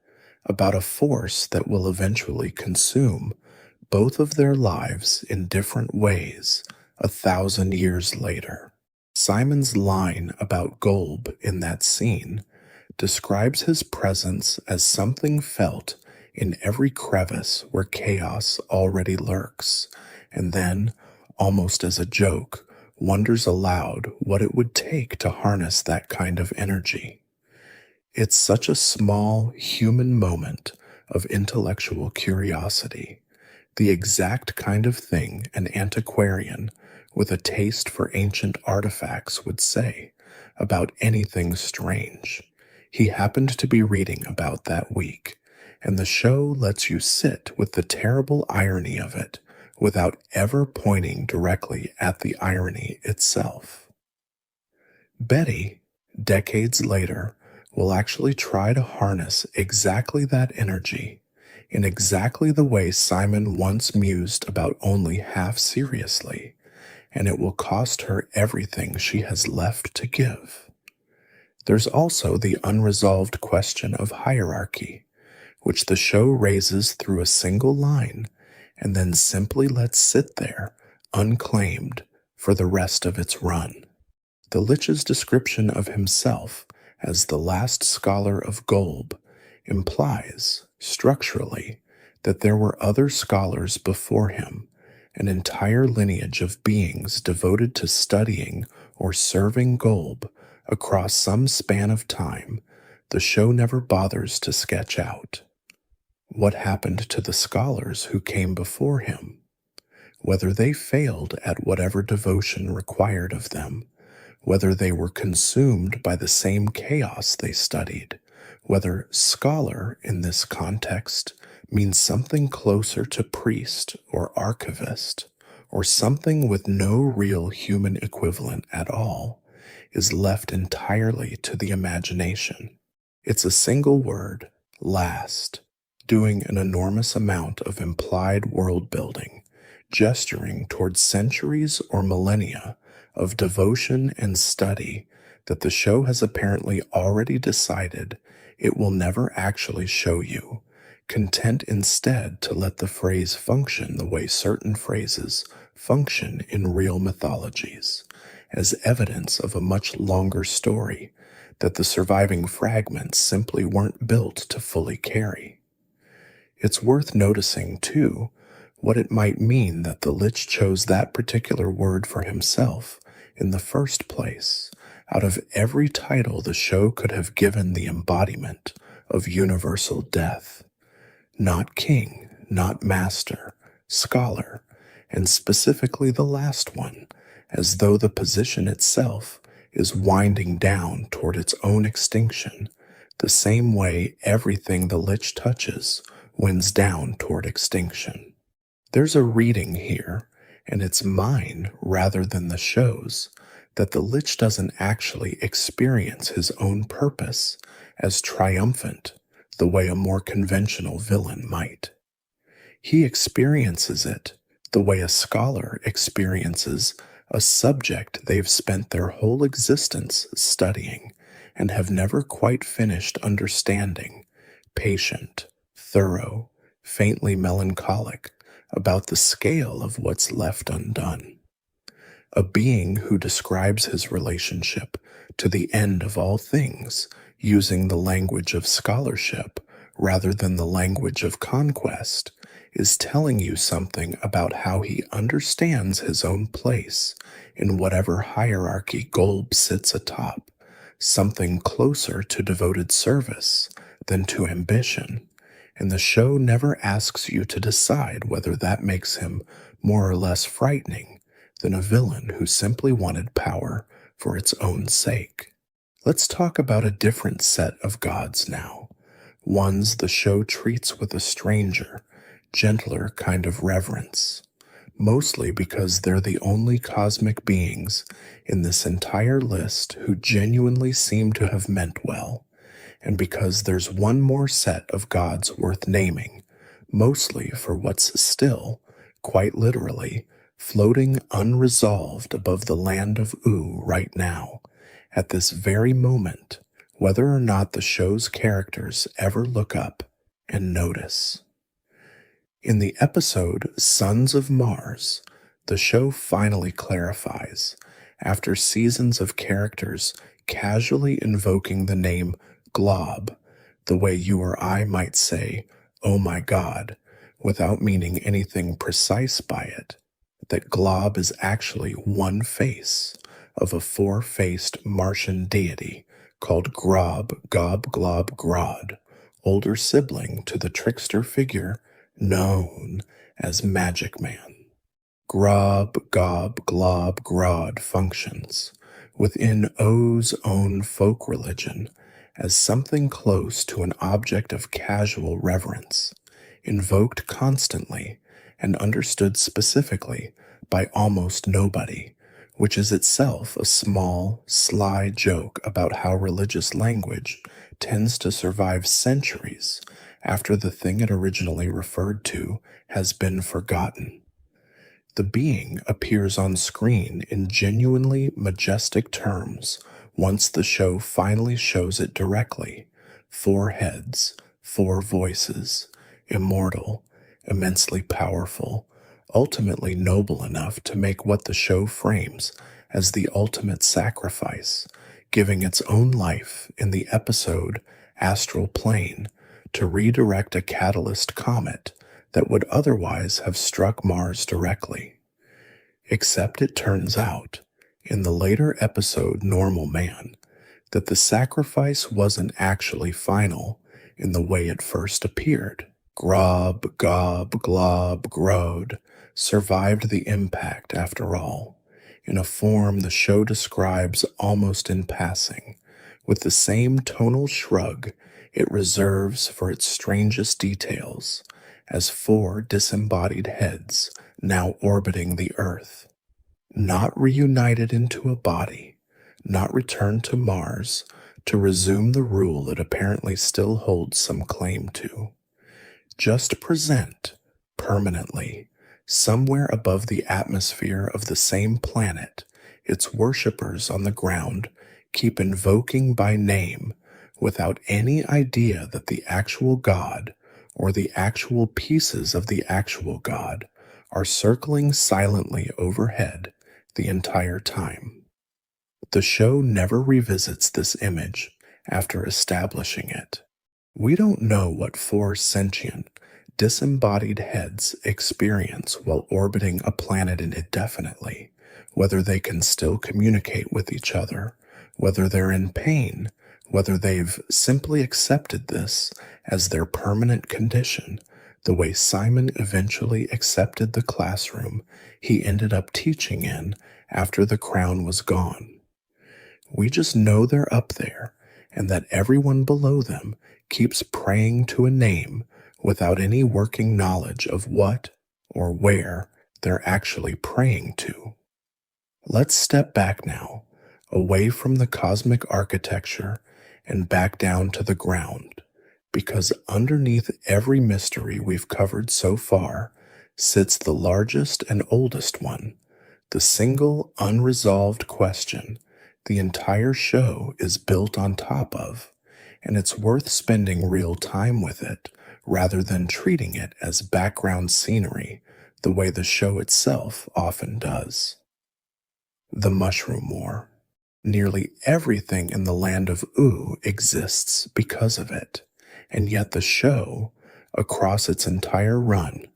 about a force that will eventually consume both of their lives in different ways 1,000 years later. Simon's line about Golb in that scene describes his presence as something felt in every crevice where chaos already lurks, and then, almost as a joke, wonders aloud what it would take to harness that kind of energy. It's such a small human moment of intellectual curiosity, the exact kind of thing an antiquarian with a taste for ancient artifacts would say about anything strange he happened to be reading about that week, and the show lets you sit with the terrible irony of it without ever pointing directly at the irony itself. Betty, decades later, will actually try to harness exactly that energy in exactly the way Simon once mused about only half seriously, and it will cost her everything she has left to give. There's also the unresolved question of hierarchy, which the show raises through a single line and then simply lets sit there, unclaimed, for the rest of its run. The Lich's description of himself as the last scholar of Golb implies, structurally, that there were other scholars before him, an entire lineage of beings devoted to studying or serving Golb across some span of time the show never bothers to sketch out. What happened to the scholars who came before him? Whether they failed at whatever devotion required of them, whether they were consumed by the same chaos they studied, whether scholar in this context means something closer to priest or archivist, or something with no real human equivalent at all, is left entirely to the imagination. It's a single word, last, doing an enormous amount of implied world building, gesturing towards centuries or millennia of devotion and study that the show has apparently already decided it will never actually show you, content instead to let the phrase function the way certain phrases function in real mythologies, as evidence of a much longer story that the surviving fragments simply weren't built to fully carry. It's worth noticing, too, what it might mean that the Lich chose that particular word for himself in the first place, out of every title the show could have given the embodiment of universal death. Not king, not master, scholar, and specifically the last one, as though the position itself is winding down toward its own extinction, the same way everything the Lich touches winds down toward extinction. There's a reading here, and it's mine rather than the show's, that the Lich doesn't actually experience his own purpose as triumphant the way a more conventional villain might. He experiences it the way a scholar experiences a subject they've spent their whole existence studying and have never quite finished understanding, patient, thorough, faintly melancholic about the scale of what's left undone. A being who describes his relationship to the end of all things using the language of scholarship rather than the language of conquest is telling you something about how he understands his own place in whatever hierarchy Golb sits atop, something closer to devoted service than to ambition, and the show never asks you to decide whether that makes him more or less frightening than a villain who simply wanted power for its own sake. Let's talk about a different set of gods now, ones the show treats with a stranger, gentler kind of reverence, mostly because they're the only cosmic beings in this entire list who genuinely seem to have meant well, and because there's one more set of gods worth naming, mostly for what's still, quite literally, floating unresolved above the land of Oo right now, at this very moment, whether or not the show's characters ever look up and notice. In the episode Sons of Mars, the show finally clarifies, after seasons of characters casually invoking the name Glob, the way you or I might say, "Oh my God," without meaning anything precise by it, that Glob is actually one face of a four-faced Martian deity called Grob, Gob, Glob, Grod, older sibling to the trickster figure known as Magic Man. Grob, Gob, Glob, Grod functions within O's own folk religion as something close to an object of casual reverence, invoked constantly and understood specifically by almost nobody, which is itself a small, sly joke about how religious language tends to survive centuries after the thing it originally referred to has been forgotten. The being appears on screen in genuinely majestic terms once the show finally shows it directly. 4 heads, 4 voices, immortal, immensely powerful, ultimately noble enough to make what the show frames as the ultimate sacrifice, giving its own life in the episode Astral Plane to redirect a catalyst comet that would otherwise have struck Mars directly. Except it turns out, in the later episode Normal Man, that the sacrifice wasn't actually final in the way it first appeared. Grob, Gob, Glob, Grod survived the impact after all, in a form the show describes almost in passing, with the same tonal shrug it reserves for its strangest details, as 4 disembodied heads now orbiting the Earth. Not reunited into a body, not returned to Mars to resume the rule it apparently still holds some claim to. Just present, permanently, somewhere above the atmosphere of the same planet, its worshippers on the ground keep invoking by name without any idea that the actual God, or the actual pieces of the actual God, are circling silently overhead the entire time. The show never revisits this image after establishing it. We don't know what 4 sentient, disembodied heads experience while orbiting a planet indefinitely, whether they can still communicate with each other, whether they're in pain, whether they've simply accepted this as their permanent condition, the way Simon eventually accepted the classroom he ended up teaching in after the crown was gone. We just know they're up there, and that everyone below them keeps praying to a name without any working knowledge of what or where they're actually praying to. Let's step back now, away from the cosmic architecture and back down to the ground, because underneath every mystery we've covered so far sits the largest and oldest one, the single unresolved question the entire show is built on top of, and it's worth spending real time with it rather than treating it as background scenery the way the show itself often does. The Mushroom War. Nearly everything in the land of Oo exists because of it, and yet the show, across its entire run,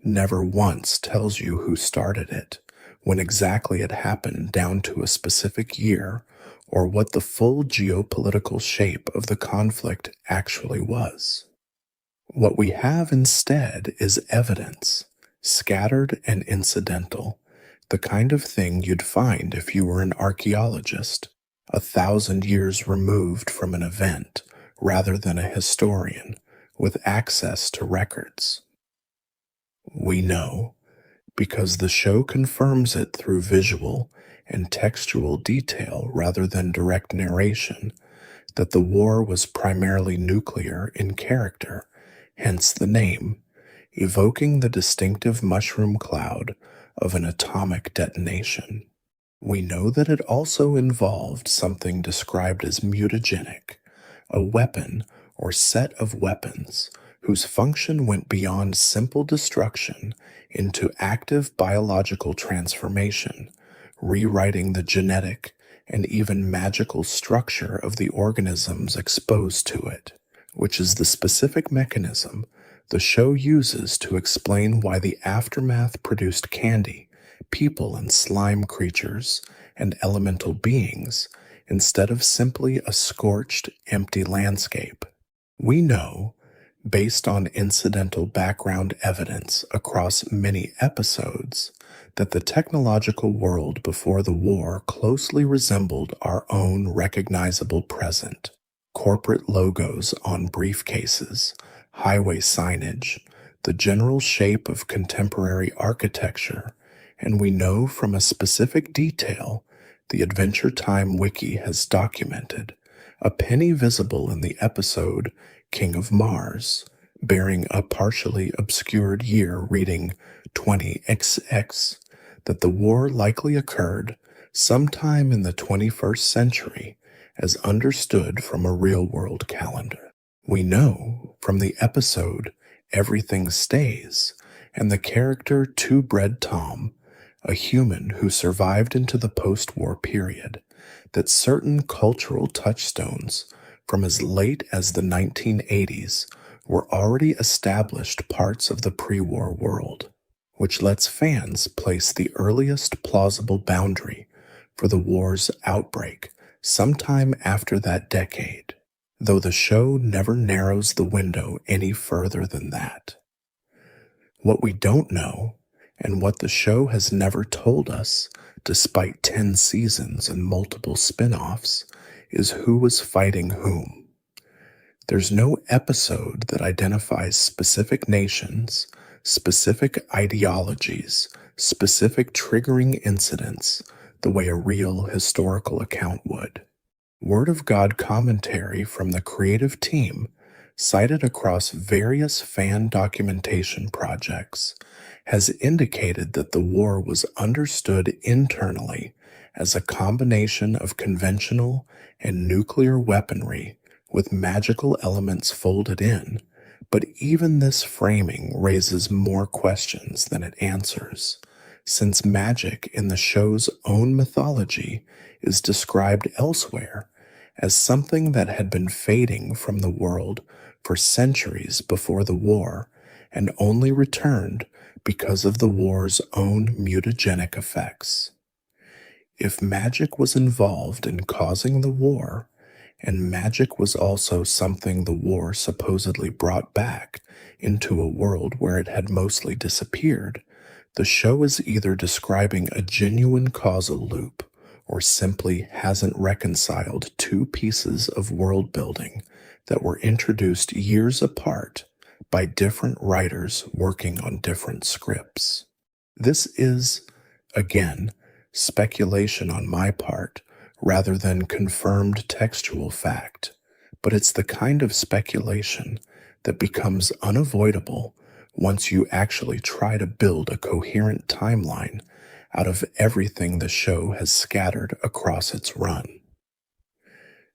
never once tells you who started it, when exactly it happened down to a specific year, or what the full geopolitical shape of the conflict actually was. What we have instead is evidence, scattered and incidental, the kind of thing you'd find if you were an archaeologist, 1,000 years removed from an event, rather than a historian with access to records. We know, because the show confirms it through visual and textual detail rather than direct narration, that the war was primarily nuclear in character, hence the name, evoking the distinctive mushroom cloud of an atomic detonation. We know that it also involved something described as mutagenic, a weapon or set of weapons whose function went beyond simple destruction into active biological transformation, rewriting the genetic and even magical structure of the organisms exposed to it, which is the specific mechanism the show uses to explain why the aftermath produced candy people and slime creatures, and elemental beings, instead of simply a scorched, empty landscape. We know, based on incidental background evidence across many episodes, that the technological world before the war closely resembled our own recognizable present. Corporate logos on briefcases, highway signage, the general shape of contemporary architecture, and we know from a specific detail the Adventure Time wiki has documented a penny visible in the episode King of Mars, bearing a partially obscured year reading 20XX, that the war likely occurred sometime in the 21st century as understood from a real-world calendar. We know from the episode Everything Stays and the character Two Bread Tom, a human who survived into the post-war period, that certain cultural touchstones from as late as the 1980s were already established parts of the pre-war world, which lets fans place the earliest plausible boundary for the war's outbreak sometime after that decade, though the show never narrows the window any further than that. What we don't know, and what the show has never told us, despite 10 seasons and multiple spin-offs, is who was fighting whom. There's no episode that identifies specific nations, specific ideologies, specific triggering incidents, the way a real historical account would. Word of God commentary from the creative team, cited across various fan documentation projects, has indicated that the war was understood internally as a combination of conventional and nuclear weaponry with magical elements folded in, but even this framing raises more questions than it answers, since magic in the show's own mythology is described elsewhere as something that had been fading from the world for centuries before the war and only returned because of the war's own mutagenic effects. If magic was involved in causing the war, and magic was also something the war supposedly brought back into a world where it had mostly disappeared, the show is either describing a genuine causal loop or simply hasn't reconciled two pieces of world building that were introduced years apart by different writers working on different scripts. This is, again, speculation on my part rather than confirmed textual fact, but it's the kind of speculation that becomes unavoidable once you actually try to build a coherent timeline out of everything the show has scattered across its run.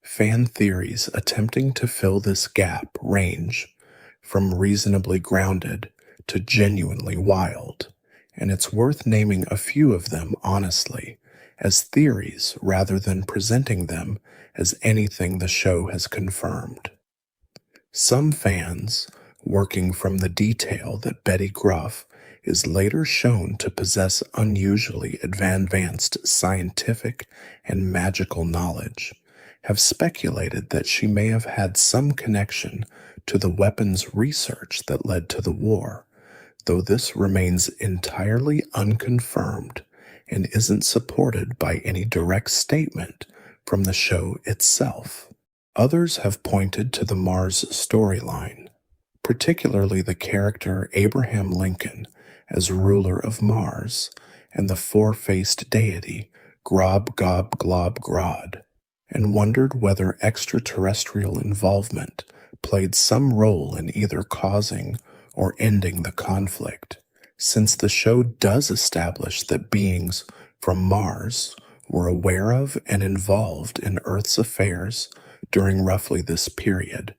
Fan theories attempting to fill this gap range from reasonably grounded to genuinely wild, and it's worth naming a few of them honestly as theories rather than presenting them as anything the show has confirmed. Some fans, working from the detail that Betty Gruff is later shown to possess unusually advanced scientific and magical knowledge, have speculated that she may have had some connection to the weapons research that led to the war, though this remains entirely unconfirmed and isn't supported by any direct statement from the show itself. Others have pointed to the Mars storyline, particularly the character Abraham Lincoln as ruler of Mars and the four-faced deity Grob Gob Glob Grod, and wondered whether extraterrestrial involvement played some role in either causing or ending the conflict, since the show does establish that beings from Mars were aware of and involved in Earth's affairs during roughly this period,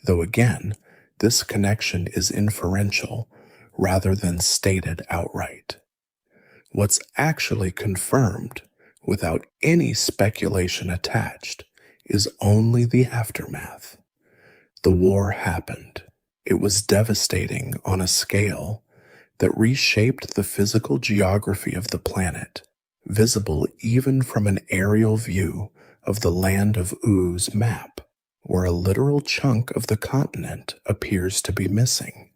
though again, this connection is inferential rather than stated outright. What's actually confirmed, without any speculation attached, is only the aftermath. The war happened. It was devastating on a scale that reshaped the physical geography of the planet, visible even from an aerial view of the Land of Ooze map, where a literal chunk of the continent appears to be missing.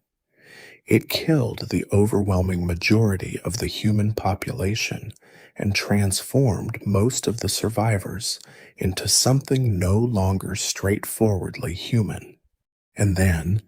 It killed the overwhelming majority of the human population and transformed most of the survivors into something no longer straightforwardly human. And then,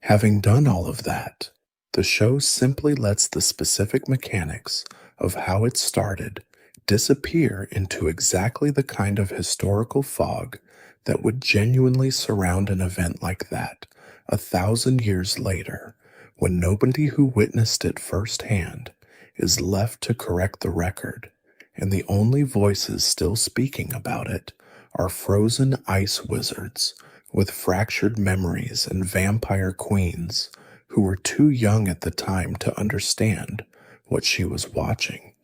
having done all of that, the show simply lets the specific mechanics of how it started disappear into exactly the kind of historical fog that would genuinely surround an event like that 1,000 years later, when nobody who witnessed it firsthand is left to correct the record, and the only voices still speaking about it are frozen ice wizards with fractured memories and vampire queens who were too young at the time to understand what she was watching.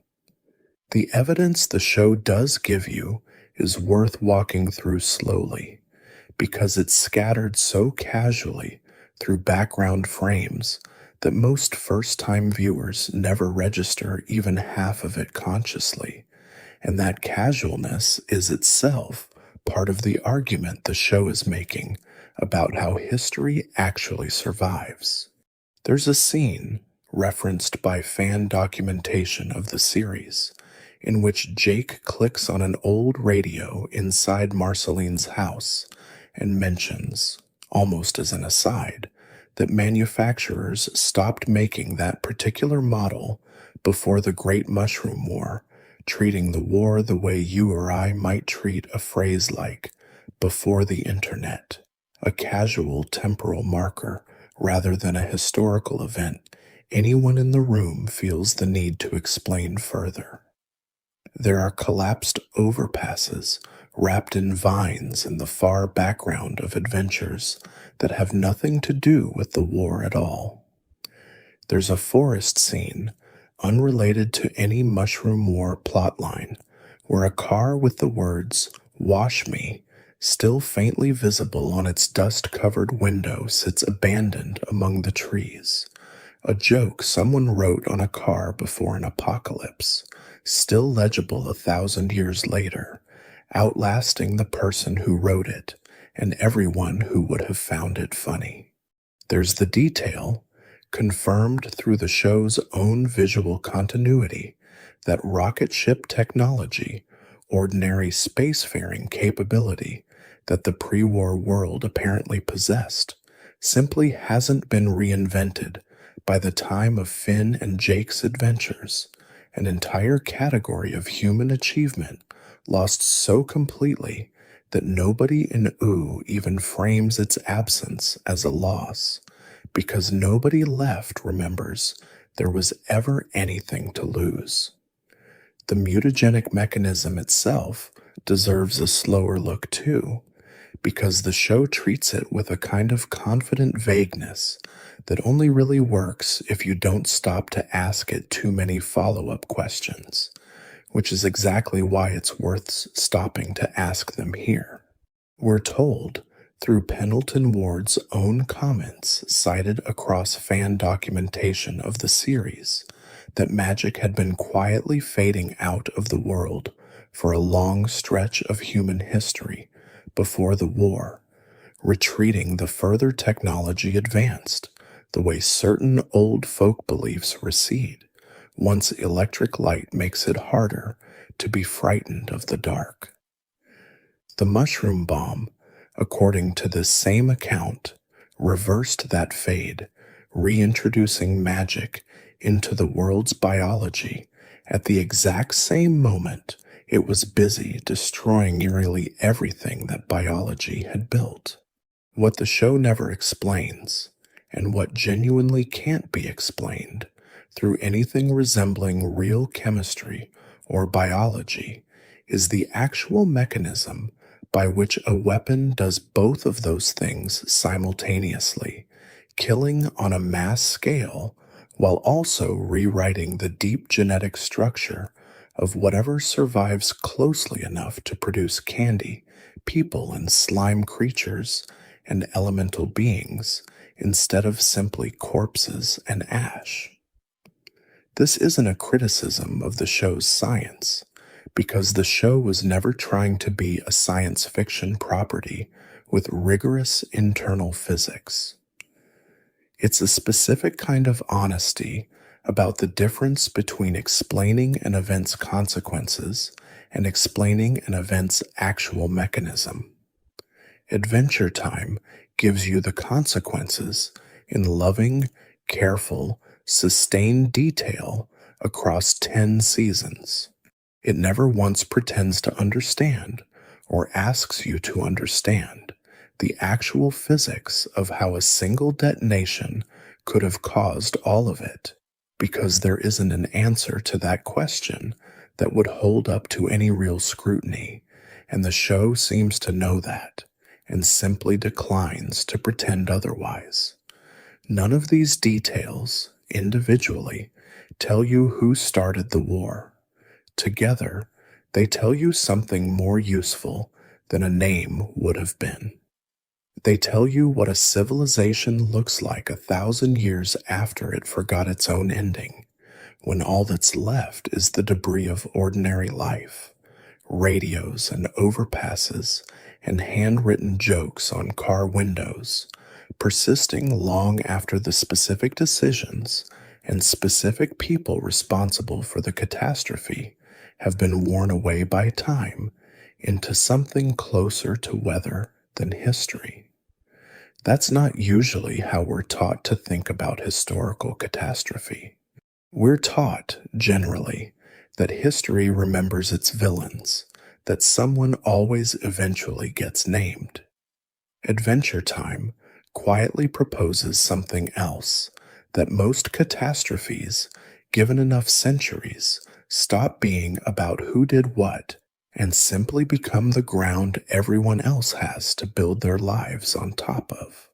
The evidence the show does give you is worth walking through slowly, because it's scattered so casually through background frames that most first-time viewers never register even half of it consciously, and that casualness is itself part of the argument the show is making about how history actually survives. There's a scene, referenced by fan documentation of the series, in which Jake clicks on an old radio inside Marceline's house and mentions, almost as an aside, that manufacturers stopped making that particular model before the Great Mushroom War, treating the war the way you or I might treat a phrase like, before the internet, a casual temporal marker rather than a historical event anyone in the room feels the need to explain further. There are collapsed overpasses wrapped in vines in the far background of adventures that have nothing to do with the war at all. There's a forest scene, unrelated to any Mushroom War plotline, where a car with the words, "Wash me," still faintly visible on its dust-covered window sits abandoned among the trees. A joke someone wrote on a car before an apocalypse, still legible 1,000 years later, outlasting the person who wrote it and everyone who would have found it funny. There's the detail, confirmed through the show's own visual continuity, that rocket ship technology, ordinary spacefaring capability that the pre-war world apparently possessed, simply hasn't been reinvented by the time of Finn and Jake's adventures, an entire category of human achievement lost so completely that nobody in OO even frames its absence as a loss, because nobody left remembers there was ever anything to lose. The mutagenic mechanism itself deserves a slower look too, because the show treats it with a kind of confident vagueness that only really works if you don't stop to ask it too many follow-up questions, which is exactly why it's worth stopping to ask them here. We're told, through Pendleton Ward's own comments cited across fan documentation of the series, that magic had been quietly fading out of the world for a long stretch of human history before the war, retreating the further technology advanced, the way certain old folk beliefs recede once electric light makes it harder to be frightened of the dark. The mushroom bomb, according to this same account, reversed that fade, reintroducing magic into the world's biology at the exact same moment it was busy destroying nearly everything that biology had built. What the show never explains, and what genuinely can't be explained through anything resembling real chemistry or biology, is the actual mechanism by which a weapon does both of those things simultaneously, killing on a mass scale while also rewriting the deep genetic structure of whatever survives closely enough to produce candy, people and slime creatures, and elemental beings, instead of simply corpses and ash. This isn't a criticism of the show's science, because the show was never trying to be a science fiction property with rigorous internal physics. It's a specific kind of honesty about the difference between explaining an event's consequences and explaining an event's actual mechanism. Adventure Time gives you the consequences in loving, careful, sustained detail across 10 seasons. It never once pretends to understand or asks you to understand the actual physics of how a single detonation could have caused all of it, because there isn't an answer to that question that would hold up to any real scrutiny, and the show seems to know that and simply declines to pretend otherwise. None of these details, individually, tell you who started the war. Together, they tell you something more useful than a name would have been. They tell you what a civilization looks like 1,000 years after it forgot its own ending, when all that's left is the debris of ordinary life, radios and overpasses and handwritten jokes on car windows, persisting long after the specific decisions and specific people responsible for the catastrophe have been worn away by time into something closer to weather than history. That's not usually how we're taught to think about historical catastrophe. We're taught, generally, that history remembers its villains, that someone always eventually gets named. Adventure Time quietly proposes something else, that most catastrophes, given enough centuries, stop being about who did what and simply become the ground everyone else has to build their lives on top of.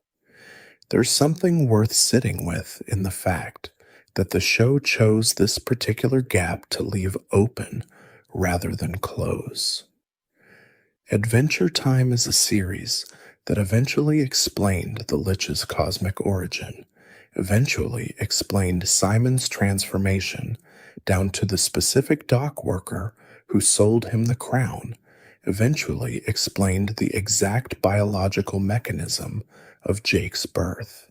There's something worth sitting with in the fact that the show chose this particular gap to leave open rather than close. Adventure Time is a series that eventually explained the Lich's cosmic origin, eventually explained Simon's transformation down to the specific dock worker who sold him the crown, eventually explained the exact biological mechanism of Jake's birth.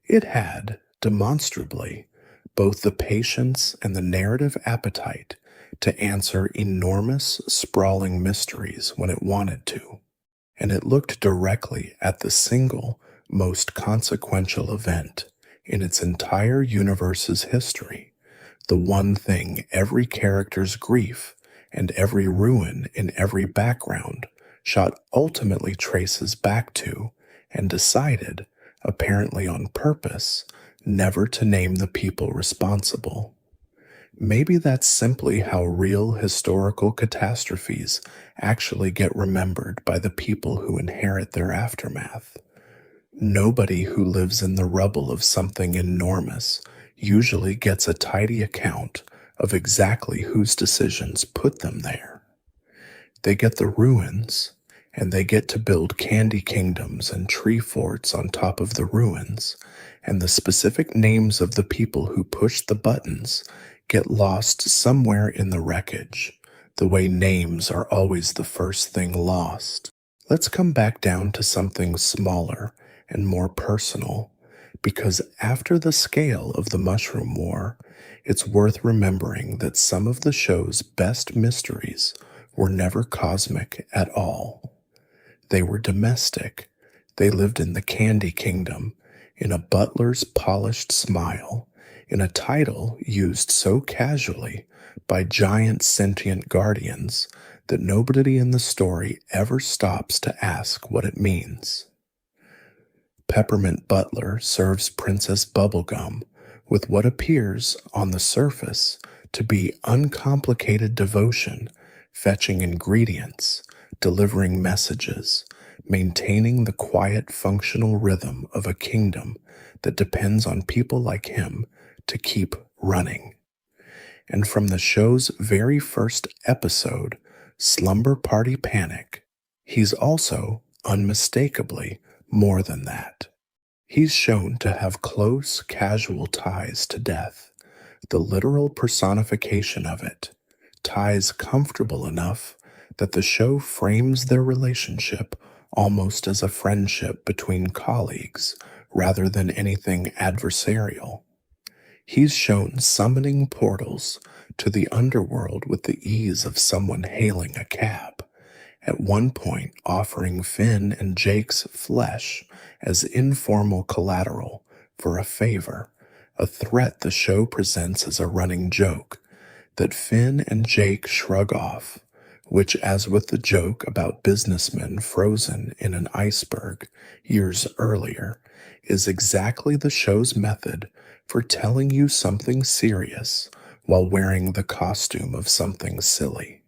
It had, demonstrably, both the patience and the narrative appetite to answer enormous, sprawling mysteries when it wanted to, and it looked directly at the single, most consequential event in its entire universe's history, the one thing every character's grief and every ruin in every background shot ultimately traces back to, and decided, apparently on purpose, never to name the people responsible. Maybe that's simply how real historical catastrophes actually get remembered by the people who inherit their aftermath. Nobody who lives in the rubble of something enormous usually gets a tidy account of exactly whose decisions put them there. They get the ruins, and they get to build candy kingdoms and tree forts on top of the ruins, and the specific names of the people who pushed the buttons get lost somewhere in the wreckage, the way names are always the first thing lost. Let's come back down to something smaller and more personal, because after the scale of the Mushroom War, it's worth remembering that some of the show's best mysteries were never cosmic at all. They were domestic. They lived in the Candy Kingdom, in a butler's polished smile, in a title used so casually by giant sentient guardians that nobody in the story ever stops to ask what it means. Peppermint Butler serves Princess Bubblegum with what appears, on the surface, to be uncomplicated devotion, fetching ingredients, delivering messages, maintaining the quiet functional rhythm of a kingdom that depends on people like him to keep running. And from the show's very first episode, Slumber Party Panic, he's also, unmistakably, more than that. He's shown to have close, casual ties to death, the literal personification of it, ties comfortable enough that the show frames their relationship almost as a friendship between colleagues rather than anything adversarial. He's shown summoning portals to the underworld with the ease of someone hailing a cab, at one point offering Finn and Jake's flesh as informal collateral for a favor, a threat the show presents as a running joke that Finn and Jake shrug off, which, as with the joke about businessmen frozen in an iceberg years earlier, is exactly the show's method for telling you something serious while wearing the costume of something silly.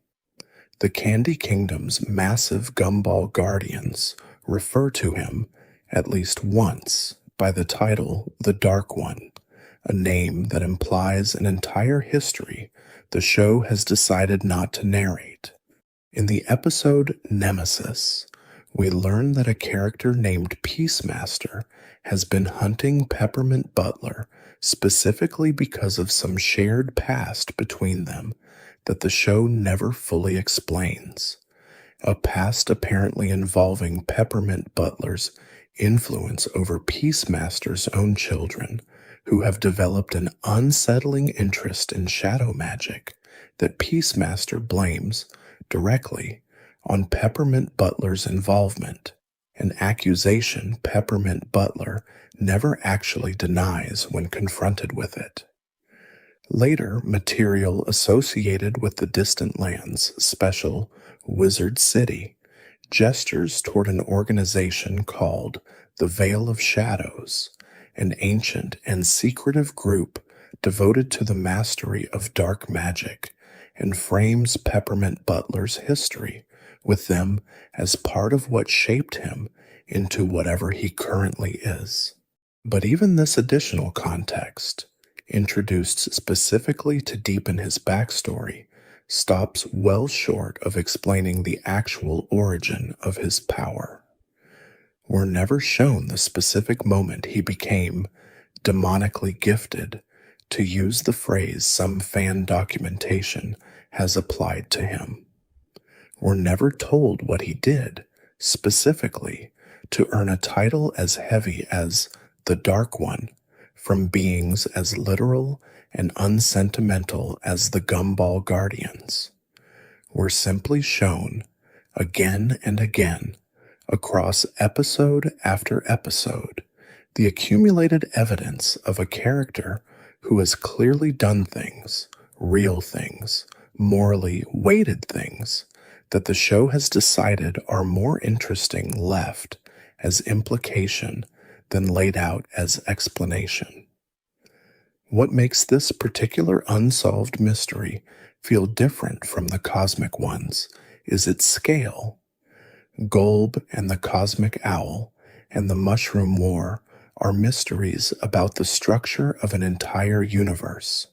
The Candy Kingdom's massive gumball guardians refer to him, at least once, by the title The Dark One, a name that implies an entire history the show has decided not to narrate. In the episode Nemesis, we learn that a character named Peacemaster has been hunting Peppermint Butler specifically because of some shared past between them that the show never fully explains. A past apparently involving Peppermint Butler's influence over Peacemaster's own children, who have developed an unsettling interest in shadow magic that Peacemaster blames directly on Peppermint Butler's involvement, an accusation Peppermint Butler never actually denies when confronted with it. Later, material associated with the Distant Lands special Wizard City gestures toward an organization called the Veil of Shadows, an ancient and secretive group devoted to the mastery of dark magic, and frames Peppermint Butler's history with them as part of what shaped him into whatever he currently is. But even this additional context, introduced specifically to deepen his backstory, stops well short of explaining the actual origin of his power. We're never shown the specific moment he became demonically gifted, to use the phrase some fan documentation has applied to him. We're never told what he did, specifically, to earn a title as heavy as the Dark One from beings as literal and unsentimental as the Gumball Guardians. We're simply shown, again and again, across episode after episode, the accumulated evidence of a character who has clearly done things, real things, morally weighted things, that the show has decided are more interesting left as implication than laid out as explanation. What makes this particular unsolved mystery feel different from the cosmic ones is its scale. Golb and the Cosmic Owl and the Mushroom War are mysteries about the structure of an entire universe.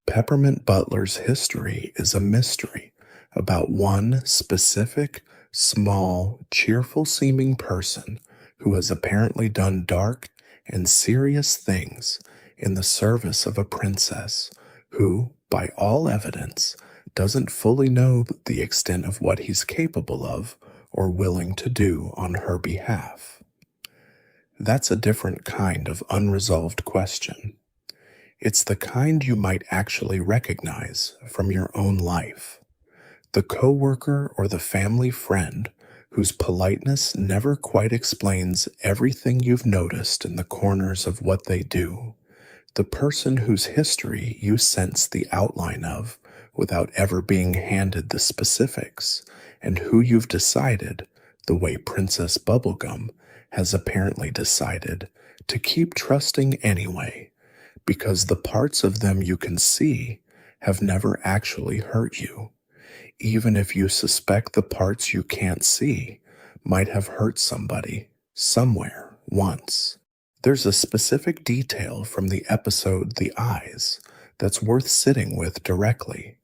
Peppermint Butler's history is a mystery about one specific, small, cheerful-seeming person who has apparently done dark and serious things in the service of a princess who, by all evidence, doesn't fully know the extent of what he's capable of or willing to do on her behalf. That's a different kind of unresolved question. It's the kind you might actually recognize from your own life. The coworker or the family friend whose politeness never quite explains everything you've noticed in the corners of what they do. The person whose history you sense the outline of without ever being handed the specifics, and who you've decided, the way Princess Bubblegum has apparently decided, to keep trusting anyway, because the parts of them you can see have never actually hurt you, even if you suspect the parts you can't see might have hurt somebody, somewhere, once. There's a specific detail from the episode The Eyes that's worth sitting with directly,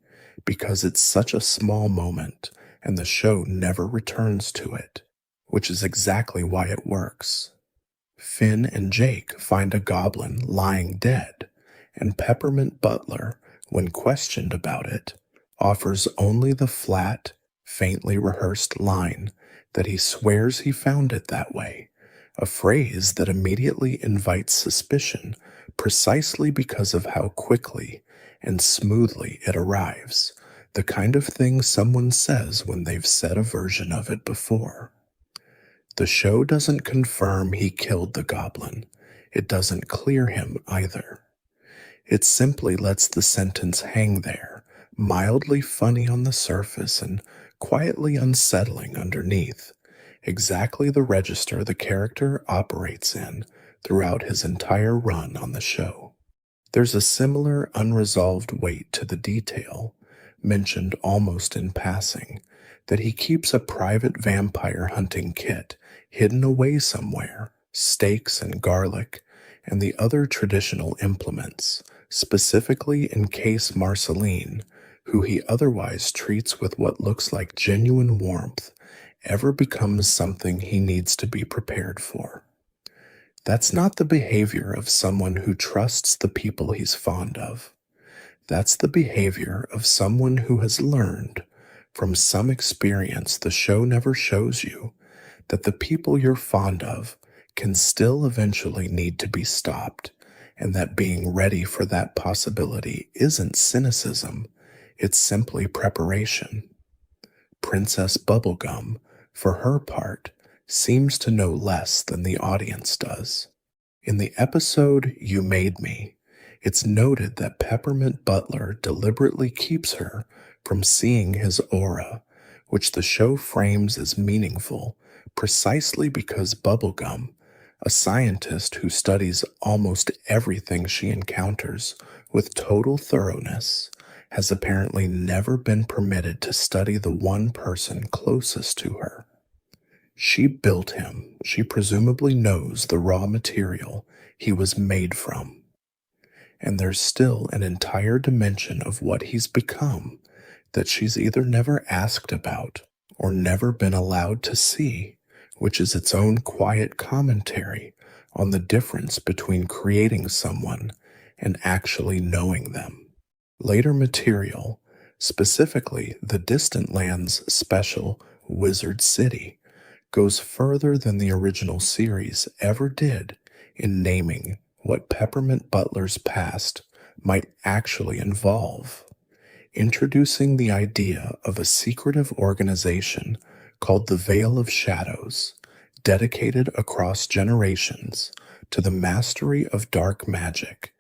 because it's such a small moment and the show never returns to it, which is exactly why it works. Finn and Jake find a goblin lying dead, and Peppermint Butler, when questioned about it, offers only the flat, faintly rehearsed line that he swears he found it that way, a phrase that immediately invites suspicion precisely because of how quickly and smoothly it arrives, the kind of thing someone says when they've said a version of it before. The show doesn't confirm he killed the goblin. It doesn't clear him either. It simply lets the sentence hang there, mildly funny on the surface and quietly unsettling underneath, exactly the register the character operates in throughout his entire run on the show. There's a similar unresolved weight to the detail, mentioned almost in passing, that he keeps a private vampire hunting kit hidden away somewhere, stakes and garlic, and the other traditional implements, specifically in case Marceline, who he otherwise treats with what looks like genuine warmth, ever becomes something he needs to be prepared for. That's not the behavior of someone who trusts the people he's fond of. That's the behavior of someone who has learned, from some experience the show never shows you, that the people you're fond of can still eventually need to be stopped, and that being ready for that possibility isn't cynicism, it's simply preparation. Princess Bubblegum, for her part, seems to know less than the audience does. In the episode You Made Me, it's noted that Peppermint Butler deliberately keeps her from seeing his aura, which the show frames as meaningful precisely because Bubblegum, a scientist who studies almost everything she encounters with total thoroughness, has apparently never been permitted to study the one person closest to her. She built him. She presumably knows the raw material he was made from. And there's still an entire dimension of what he's become that she's either never asked about or never been allowed to see, which is its own quiet commentary on the difference between creating someone and actually knowing them. Later material, specifically the Distant Lands special Wizard City, goes further than the original series ever did in naming what Peppermint Butler's past might actually involve, introducing the idea of a secretive organization called the Veil of Shadows, dedicated across generations to the mastery of dark magic,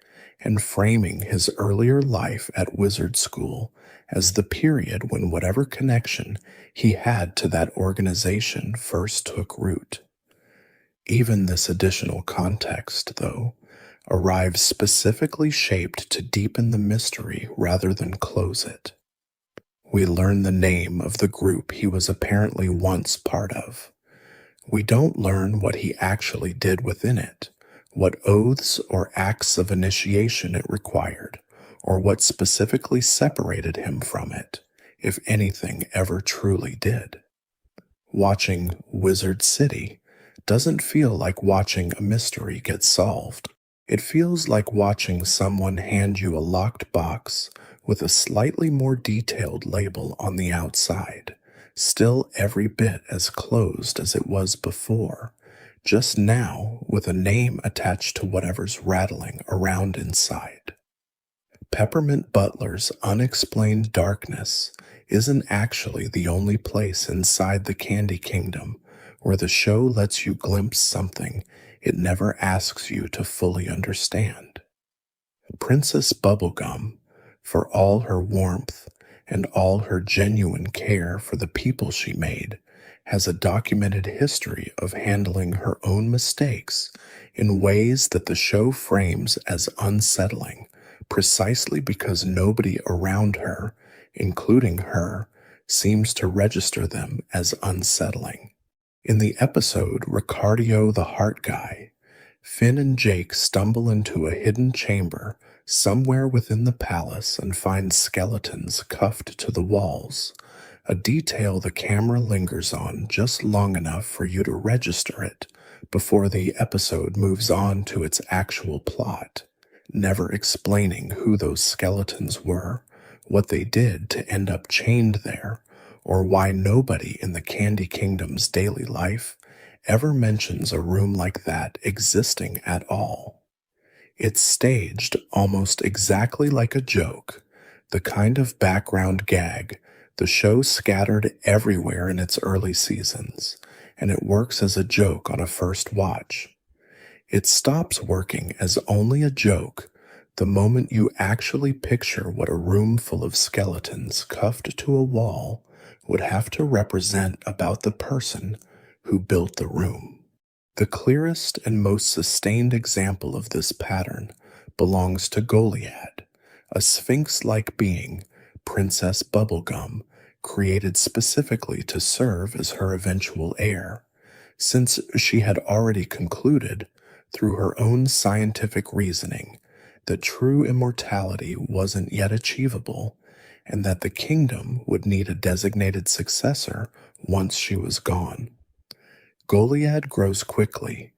and framing his earlier life at wizard school as the period when whatever connection he had to that organization first took root. Even this additional context, though, arrives specifically shaped to deepen the mystery rather than close it. We learn the name of the group he was apparently once part of. We don't learn what he actually did within it, what oaths or acts of initiation it required, or what specifically separated him from it, if anything ever truly did. Watching Wizard City doesn't feel like watching a mystery get solved. It feels like watching someone hand you a locked box with a slightly more detailed label on the outside, still every bit as closed as it was before, just now with a name attached to whatever's rattling around inside. Peppermint Butler's unexplained darkness isn't actually the only place inside the Candy Kingdom where the show lets you glimpse something it never asks you to fully understand. Princess Bubblegum, for all her warmth and all her genuine care for the people she made, has a documented history of handling her own mistakes in ways that the show frames as unsettling, precisely because nobody around her, including her, seems to register them as unsettling. In the episode Ricardio the Heart Guy, Finn and Jake stumble into a hidden chamber somewhere within the palace and find skeletons cuffed to the walls, a detail the camera lingers on just long enough for you to register it before the episode moves on to its actual plot. never explaining who those skeletons were, what they did to end up chained there, or why nobody in the Candy Kingdom's daily life ever mentions a room like that existing at all. It's staged almost exactly like a joke, the kind of background gag the show scattered everywhere in its early seasons, and it works as a joke on a first watch. It stops working as only a joke the moment you actually picture what a room full of skeletons cuffed to a wall would have to represent about the person who built the room. The clearest and most sustained example of this pattern belongs to Goliad, a sphinx-like being, Princess Bubblegum, created specifically to serve as her eventual heir, since she had already concluded, through her own scientific reasoning, that true immortality wasn't yet achievable, and that the kingdom would need a designated successor once she was gone. Goliad grows quickly,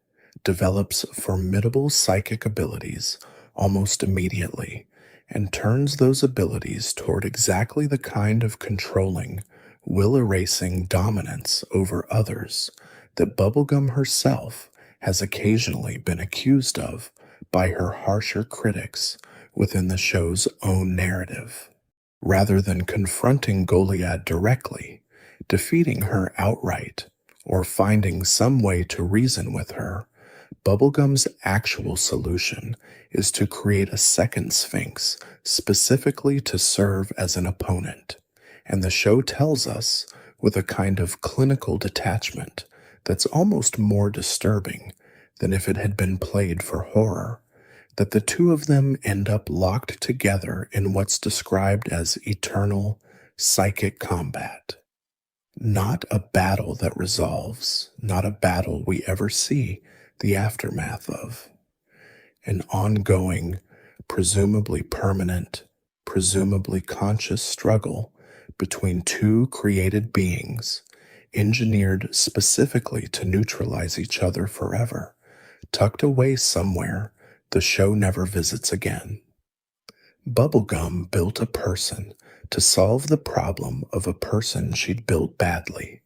develops formidable psychic abilities almost immediately, and turns those abilities toward exactly the kind of controlling, will-erasing dominance over others that Bubblegum herself has occasionally been accused of by her harsher critics within the show's own narrative. Rather than confronting Goliad directly, defeating her outright, or finding some way to reason with her, Bubblegum's actual solution is to create a second Sphinx specifically to serve as an opponent. And the show tells us, with a kind of clinical detachment that's almost more disturbing than if it had been played for horror, that the two of them end up locked together in what's described as eternal psychic combat. Not a battle that resolves, not a battle we ever see the aftermath of. An ongoing, presumably permanent, presumably conscious struggle between two created beings, engineered specifically to neutralize each other forever, tucked away somewhere the show never visits again. Bubblegum built a person to solve the problem of a person she'd built badly,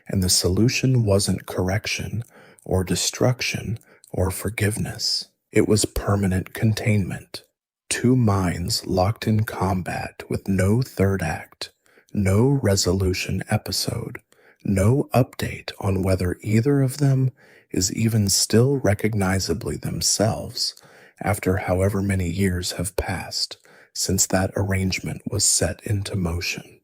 and the solution wasn't correction or destruction or forgiveness. It was permanent containment. Two minds locked in combat with no third act, no resolution episode, no update on whether either of them is even still recognizably themselves after however many years have passed since that arrangement was set into motion.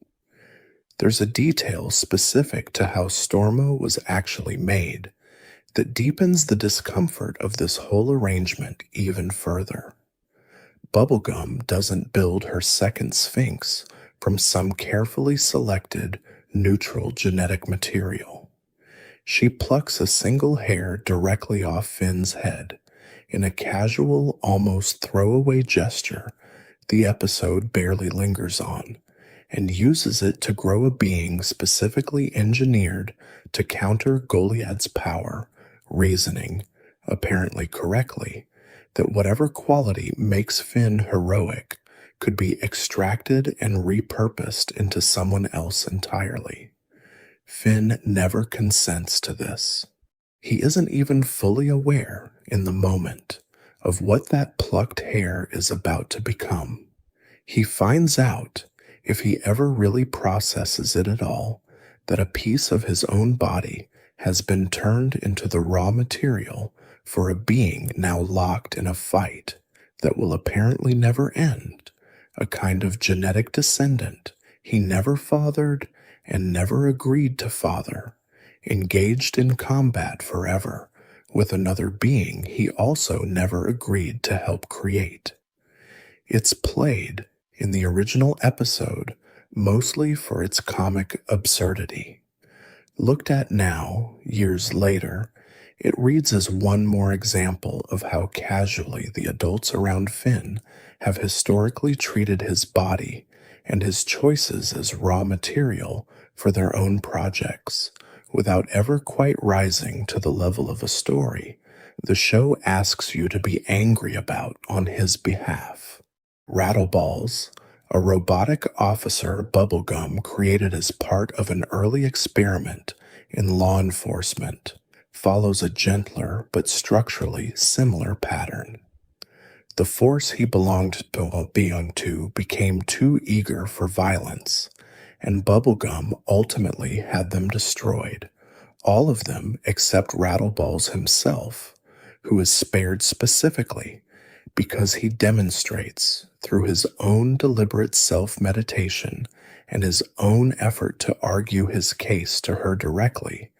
There's a detail specific to how Stormo was actually made that deepens the discomfort of this whole arrangement even further. Bubblegum doesn't build her second Sphinx from some carefully selected, neutral genetic material. She plucks a single hair directly off Finn's head in a casual, almost throwaway gesture the episode barely lingers on, and uses it to grow a being specifically engineered to counter Goliad's power, reasoning, apparently correctly, that whatever quality makes Finn heroic could be extracted and repurposed into someone else entirely. Finn never consents to this. He isn't even fully aware, in the moment, of what that plucked hair is about to become. He finds out, if he ever really processes it at all, that a piece of his own body has been turned into the raw material for a being now locked in a fight that will apparently never end, a kind of genetic descendant he never fathered and never agreed to father, engaged in combat forever with another being he also never agreed to help create. It's played, in the original episode, mostly for its comic absurdity. Looked at now, years later, it reads as one more example of how casually the adults around Finn have historically treated his body and his choices as raw material for their own projects, without ever quite rising to the level of a story the show asks you to be angry about on his behalf. Rattleballs, a robotic officer Bubblegum created as part of an early experiment in law enforcement, follows a gentler but structurally similar pattern. The force he belonged to became too eager for violence, and Bubblegum ultimately had them destroyed, all of them except Rattleballs himself, who is spared specifically because he demonstrates, through his own deliberate self-meditation and his own effort to argue his case to her directly,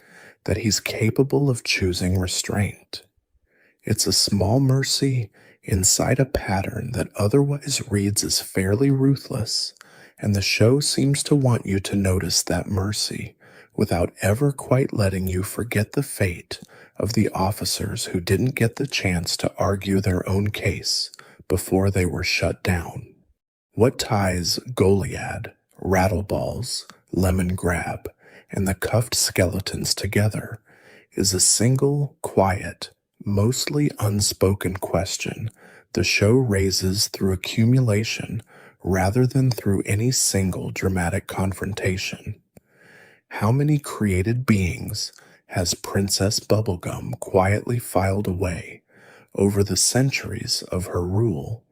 that he's capable of choosing restraint. It's a small mercy inside a pattern that otherwise reads as fairly ruthless, and the show seems to want you to notice that mercy without ever quite letting you forget the fate of the officers who didn't get the chance to argue their own case before they were shut down. What ties Goliad, Rattleballs, Lemon Grab, and the cuffed skeletons together is a single, quiet, mostly unspoken question the show raises through accumulation rather than through any single dramatic confrontation. How many created beings has Princess Bubblegum quietly filed away over the centuries of her rule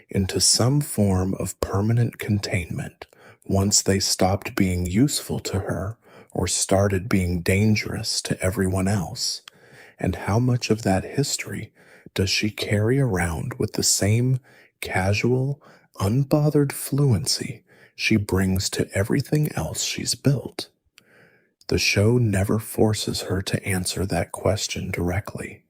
into some form of permanent containment once they stopped being useful to her or started being dangerous to everyone else? And how much of that history does she carry around with the same casual, unbothered fluency she brings to everything else she's built? The show never forces her to answer that question directly.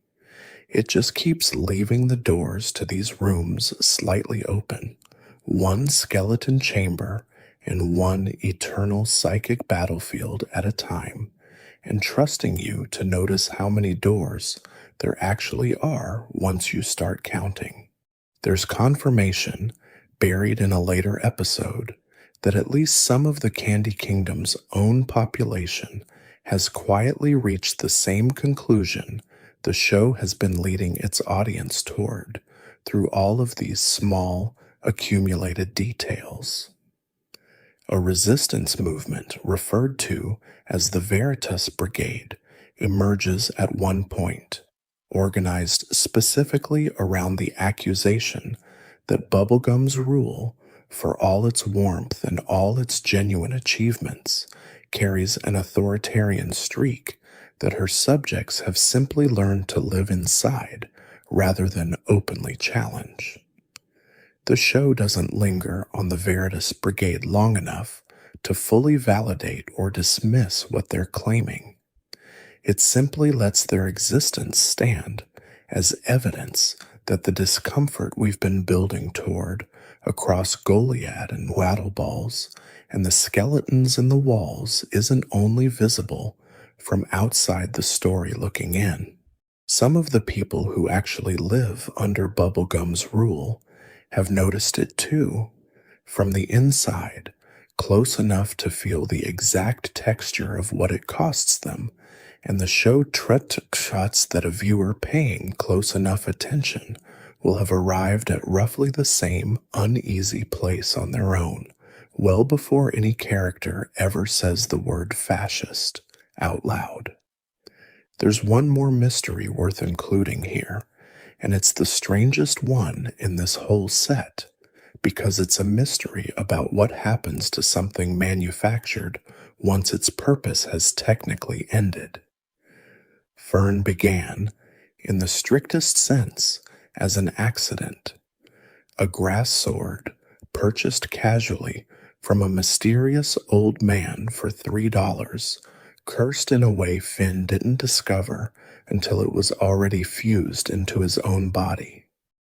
It just keeps leaving the doors to these rooms slightly open, one skeleton chamber and one eternal psychic battlefield at a time, and trusting you to notice how many doors there actually are once you start counting. There's confirmation, buried in a later episode, that at least some of the Candy Kingdom's own population has quietly reached the same conclusion the show has been leading its audience toward through all of these small, accumulated details. A resistance movement referred to as the Veritas Brigade emerges at one point, organized specifically around the accusation that Bubblegum's rule, for all its warmth and all its genuine achievements, carries an authoritarian streak that her subjects have simply learned to live inside rather than openly challenge. The show doesn't linger on the Veritas Brigade long enough to fully validate or dismiss what they're claiming. It simply lets their existence stand as evidence that the discomfort we've been building toward across Goliad and Wattleballs and the skeletons in the walls isn't only visible from outside the story looking in. Some of the people who actually live under Bubblegum's rule have noticed it too, from the inside, close enough to feel the exact texture of what it costs them, and the show shots that a viewer paying close enough attention will have arrived at roughly the same uneasy place on their own, well before any character ever says the word fascist out loud. There's one more mystery worth including here, and it's the strangest one in this whole set, because it's a mystery about what happens to something manufactured once its purpose has technically ended. Fern began, in the strictest sense, as an accident. A grass sword, purchased casually from a mysterious old man for $3, cursed in a way Finn didn't discover until it was already fused into his own body.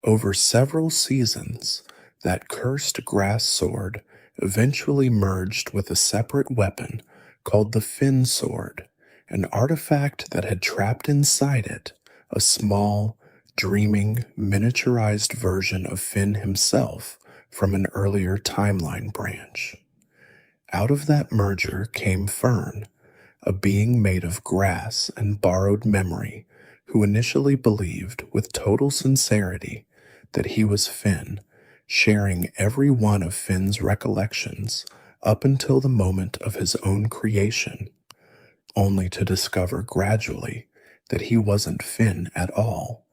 Over several seasons, that cursed grass sword eventually merged with a separate weapon called the Finn sword, an artifact that had trapped inside it a small, dreaming, miniaturized version of Finn himself from an earlier timeline branch. Out of that merger came Fern, a being made of grass and borrowed memory, who initially believed with total sincerity that he was Finn, sharing every one of Finn's recollections up until the moment of his own creation, only to discover gradually that he wasn't Finn at all,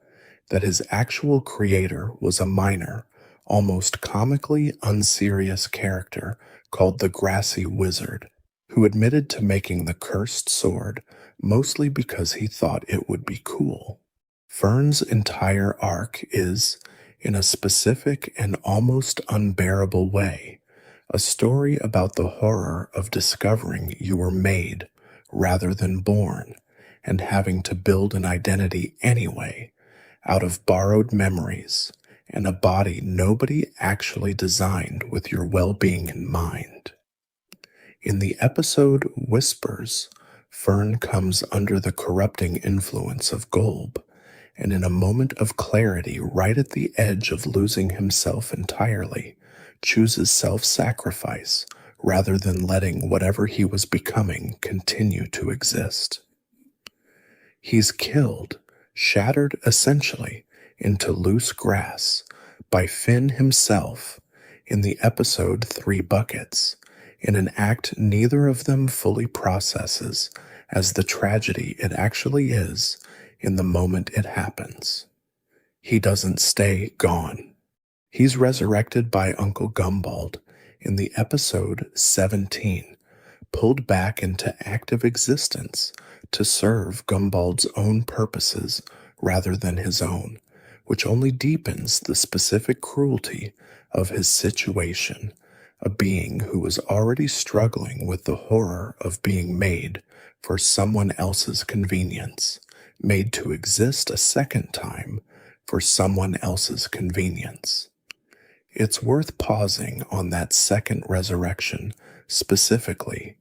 that his actual creator was a minor, almost comically unserious character called the Grassy Wizard, who admitted to making the cursed sword mostly because he thought it would be cool. Fern's entire arc is, in a specific and almost unbearable way, a story about the horror of discovering you were made rather than born, and having to build an identity anyway, out of borrowed memories and a body nobody actually designed with your well-being in mind. In the episode Whispers, Fern comes under the corrupting influence of Golb, and in a moment of clarity right at the edge of losing himself entirely, chooses self-sacrifice rather than letting whatever he was becoming continue to exist. He's killed, shattered essentially into loose grass by Finn himself in the episode 3 Buckets, in an act neither of them fully processes as the tragedy it actually is in the moment it happens. He doesn't stay gone. He's resurrected by Uncle Gumbald in the episode 17, pulled back into active existence to serve Gumbald's own purposes rather than his own, which only deepens the specific cruelty of his situation, a being who was already struggling with the horror of being made for someone else's convenience, made to exist a second time for someone else's convenience. It's worth pausing on that second resurrection specifically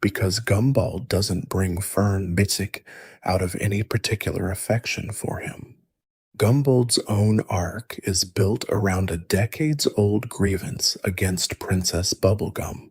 because Gumbald doesn't bring Fern Bitzig out of any particular affection for him. Gumbald's own arc is built around a decades-old grievance against Princess Bubblegum,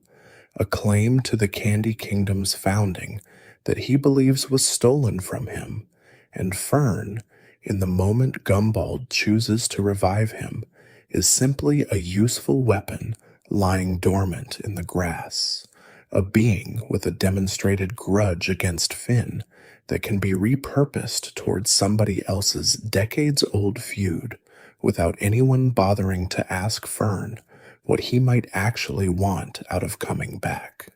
a claim to the Candy Kingdom's founding that he believes was stolen from him, and Fern, in the moment Gumbald chooses to revive him, is simply a useful weapon lying dormant in the grass, a being with a demonstrated grudge against Finn that can be repurposed towards somebody else's decades-old feud without anyone bothering to ask Fern what he might actually want out of coming back.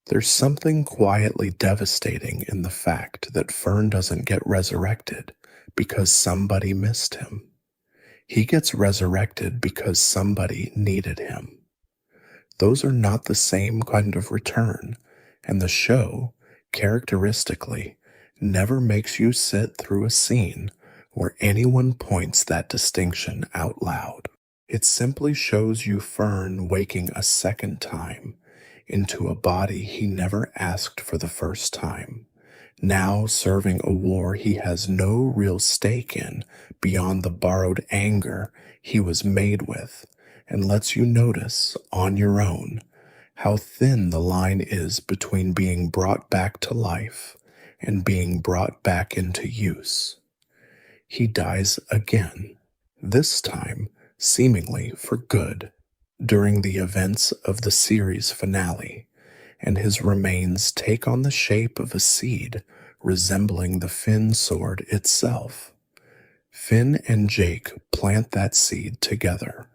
There's something quietly devastating in the fact that Fern doesn't get resurrected because somebody missed him. He gets resurrected because somebody needed him. Those are not the same kind of return, and the show, characteristically, never makes you sit through a scene where anyone points that distinction out loud. It simply shows you Fern waking a second time into a body he never asked for the first time, now serving a war he has no real stake in beyond the borrowed anger he was made with, and lets you notice, on your own, how thin the line is between being brought back to life and being brought back into use. He dies again, this time seemingly for good, during the events of the series finale, and his remains take on the shape of a seed resembling the Finn sword itself. Finn and Jake plant that seed together.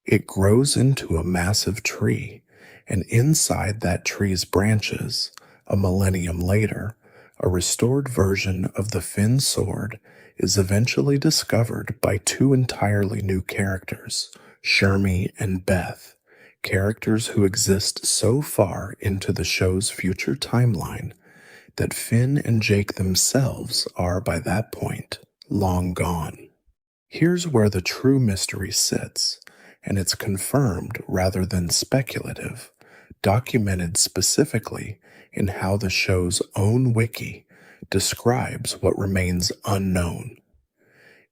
It grows into a massive tree, and inside that tree's branches, a millennium later, a restored version of the Finn sword is eventually discovered by two entirely new characters, Shermie and Beth, characters who exist so far into the show's future timeline that Finn and Jake themselves are, by that point, long gone. Here's where the true mystery sits, and it's confirmed rather than speculative, documented specifically in how the show's own wiki describes what remains unknown.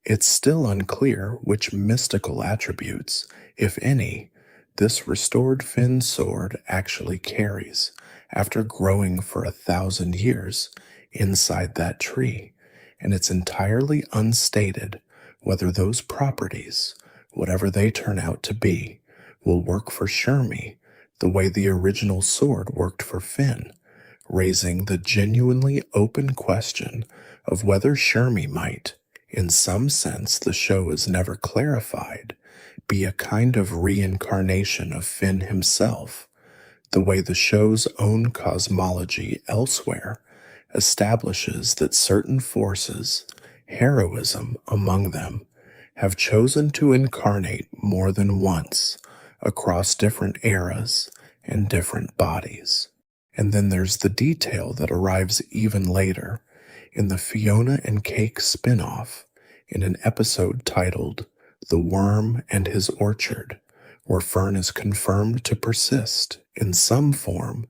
It's still unclear which mystical attributes, if any, this restored Finn sword actually carries after growing for 1,000 years inside that tree, and it's entirely unstated whether those properties, whatever they turn out to be, will work for Shermie the way the original sword worked for Finn, raising the genuinely open question of whether Shermie might, in some sense the show is never clarified, be a kind of reincarnation of Finn himself, the way the show's own cosmology elsewhere establishes that certain forces, heroism among them, have chosen to incarnate more than once across different eras and different bodies. And then there's the detail that arrives even later in the Fiona and Cake spin-off in an episode titled The Worm and His Orchard, where Fern is confirmed to persist in some form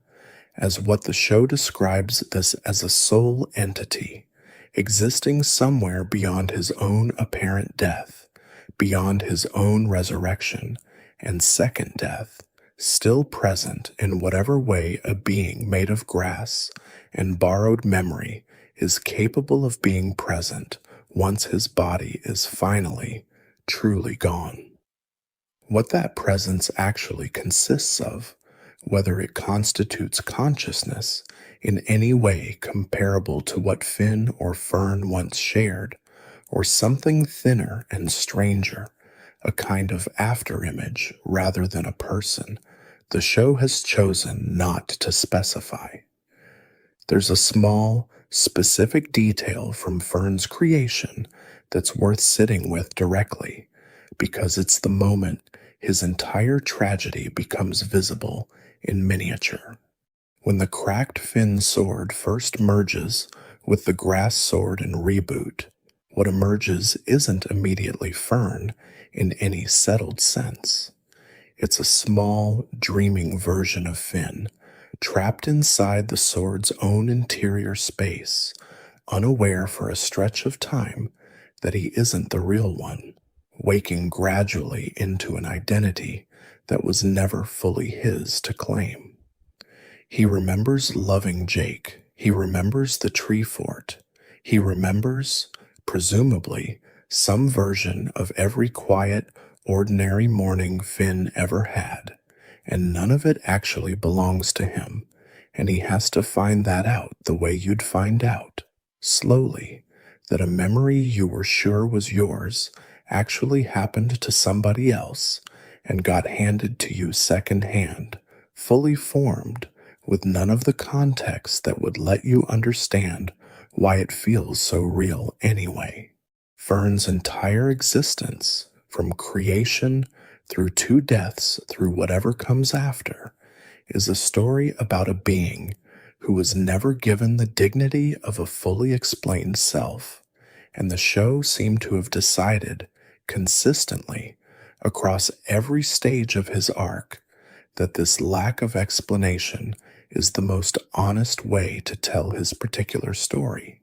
as what the show describes this as a soul entity existing somewhere beyond his own apparent death, beyond his own resurrection and second death, still present in whatever way a being made of grass and borrowed memory is capable of being present once his body is finally, truly gone. What that presence actually consists of, whether it constitutes consciousness in any way comparable to what Finn or Fern once shared, or something thinner and stranger, a kind of afterimage rather than a person, the show has chosen not to specify. There's a small, specific detail from Fern's creation that's worth sitting with directly, because it's the moment his entire tragedy becomes visible in miniature. When the cracked Finn sword first merges with the grass sword in Reboot, what emerges isn't immediately Fern in any settled sense. It's a small, dreaming version of Finn, trapped inside the sword's own interior space, unaware for a stretch of time that he isn't the real one, waking gradually into an identity that was never fully his to claim. He remembers loving Jake. He remembers the tree fort. He remembers, presumably, some version of every quiet, ordinary morning Finn ever had, and none of it actually belongs to him, and he has to find that out the way you'd find out, slowly, that a memory you were sure was yours actually happened to somebody else and got handed to you secondhand, fully formed, with none of the context that would let you understand why it feels so real anyway. Fern's entire existence, from creation through two deaths through whatever comes after, is a story about a being who was never given the dignity of a fully explained self, and the show seemed to have decided consistently across every stage of his arc that this lack of explanation is the most honest way to tell his particular story.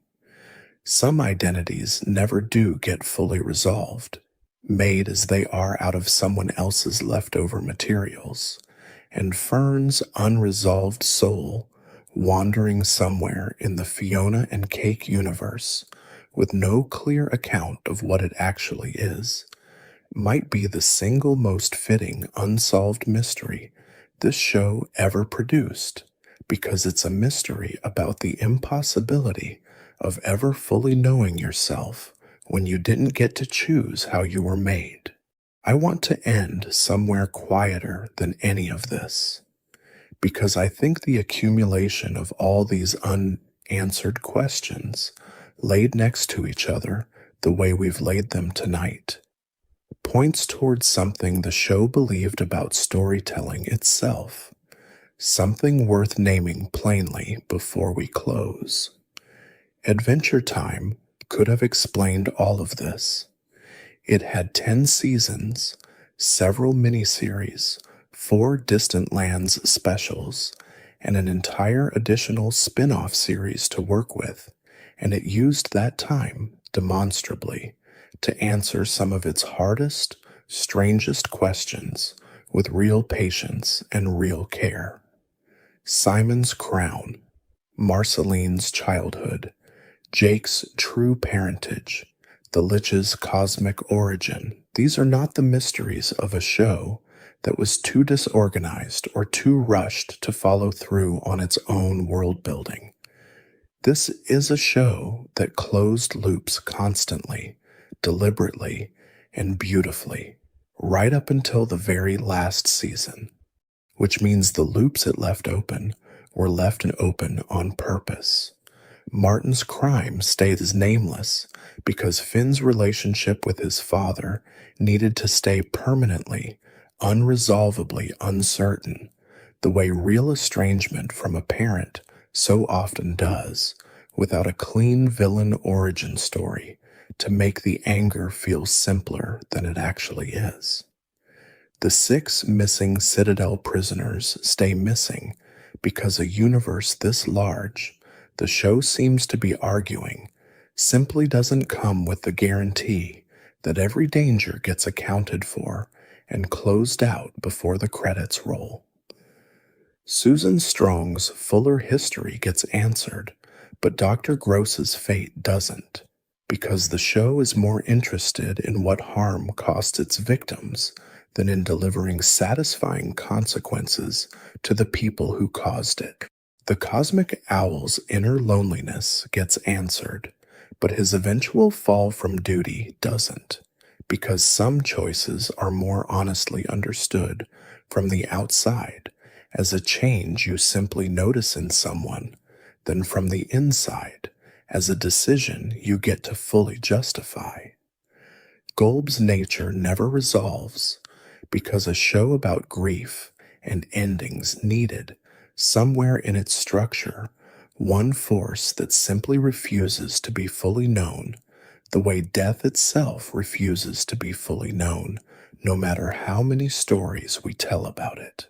Some identities never do get fully resolved, made as they are out of someone else's leftover materials, and Fern's unresolved soul, wandering somewhere in the Fiona and Cake universe with no clear account of what it actually is, might be the single most fitting unsolved mystery this show ever produced, because it's a mystery about the impossibility of ever fully knowing yourself when you didn't get to choose how you were made. I want to end somewhere quieter than any of this, because I think the accumulation of all these unanswered questions laid next to each other the way we've laid them tonight points towards something the show believed about storytelling itself, something worth naming plainly before we close. Adventure Time could have explained all of this. It had 10 seasons, several miniseries, 4 Distant Lands specials, and an entire additional spin-off series to work with, and it used that time, demonstrably, to answer some of its hardest, strangest questions with real patience and real care. Simon's crown, Marceline's childhood, Jake's true parentage, the Lich's cosmic origin. These are not the mysteries of a show that was too disorganized or too rushed to follow through on its own world building. This is a show that closed loops constantly, deliberately, and beautifully, right up until the very last season, which means the loops it left open were left open on purpose. Martin's crime stays nameless because Finn's relationship with his father needed to stay permanently, unresolvably uncertain, the way real estrangement from a parent so often does, without a clean villain origin story to make the anger feel simpler than it actually is. The 6 missing Citadel prisoners stay missing because a universe this large, the show seems to be arguing, simply doesn't come with the guarantee that every danger gets accounted for and closed out before the credits roll. Susan Strong's fuller history gets answered, but Dr. Gross's fate doesn't, because the show is more interested in what harm cost its victims than in delivering satisfying consequences to the people who caused it. The Cosmic Owl's inner loneliness gets answered, but his eventual fall from duty doesn't, because some choices are more honestly understood from the outside as a change you simply notice in someone than from the inside as a decision you get to fully justify. Golb's nature never resolves because a show about grief and endings needed, somewhere in its structure, one force that simply refuses to be fully known, the way death itself refuses to be fully known, no matter how many stories we tell about it.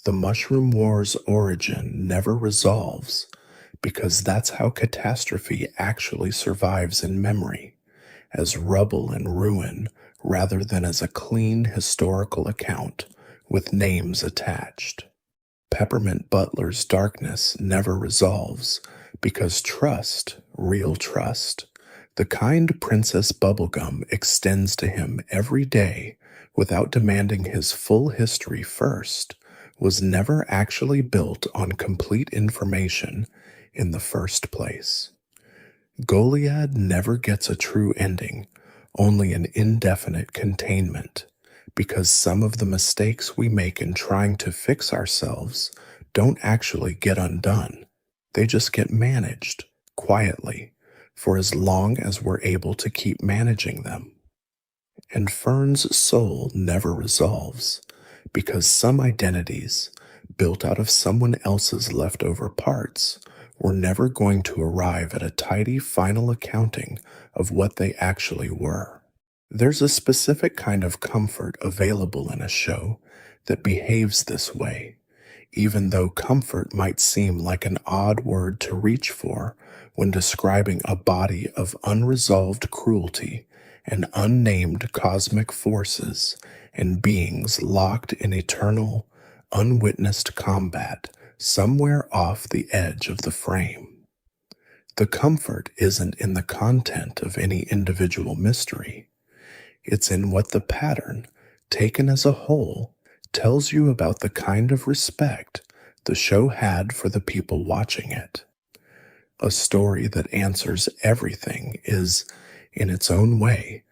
The Mushroom War's origin never resolves because that's how catastrophe actually survives in memory, as rubble and ruin rather than as a clean historical account with names attached. Peppermint Butler's darkness never resolves because trust, real trust, the kind Princess Bubblegum extends to him every day without demanding his full history first, was never actually built on complete information in the first place. Goliad never gets a true ending, only an indefinite containment, because some of the mistakes we make in trying to fix ourselves don't actually get undone. They just get managed, quietly, for as long as we're able to keep managing them. And Fern's soul never resolves, because some identities, built out of someone else's leftover parts, were never going to arrive at a tidy final accounting of what they actually were. There's a specific kind of comfort available in a show that behaves this way, even though comfort might seem like an odd word to reach for when describing a body of unresolved cruelty and unnamed cosmic forces and beings locked in eternal, unwitnessed combat somewhere off the edge of the frame. The comfort isn't in the content of any individual mystery. It's in what the pattern, taken as a whole, tells you about the kind of respect the show had for the people watching it. A story that answers everything is, in its own way,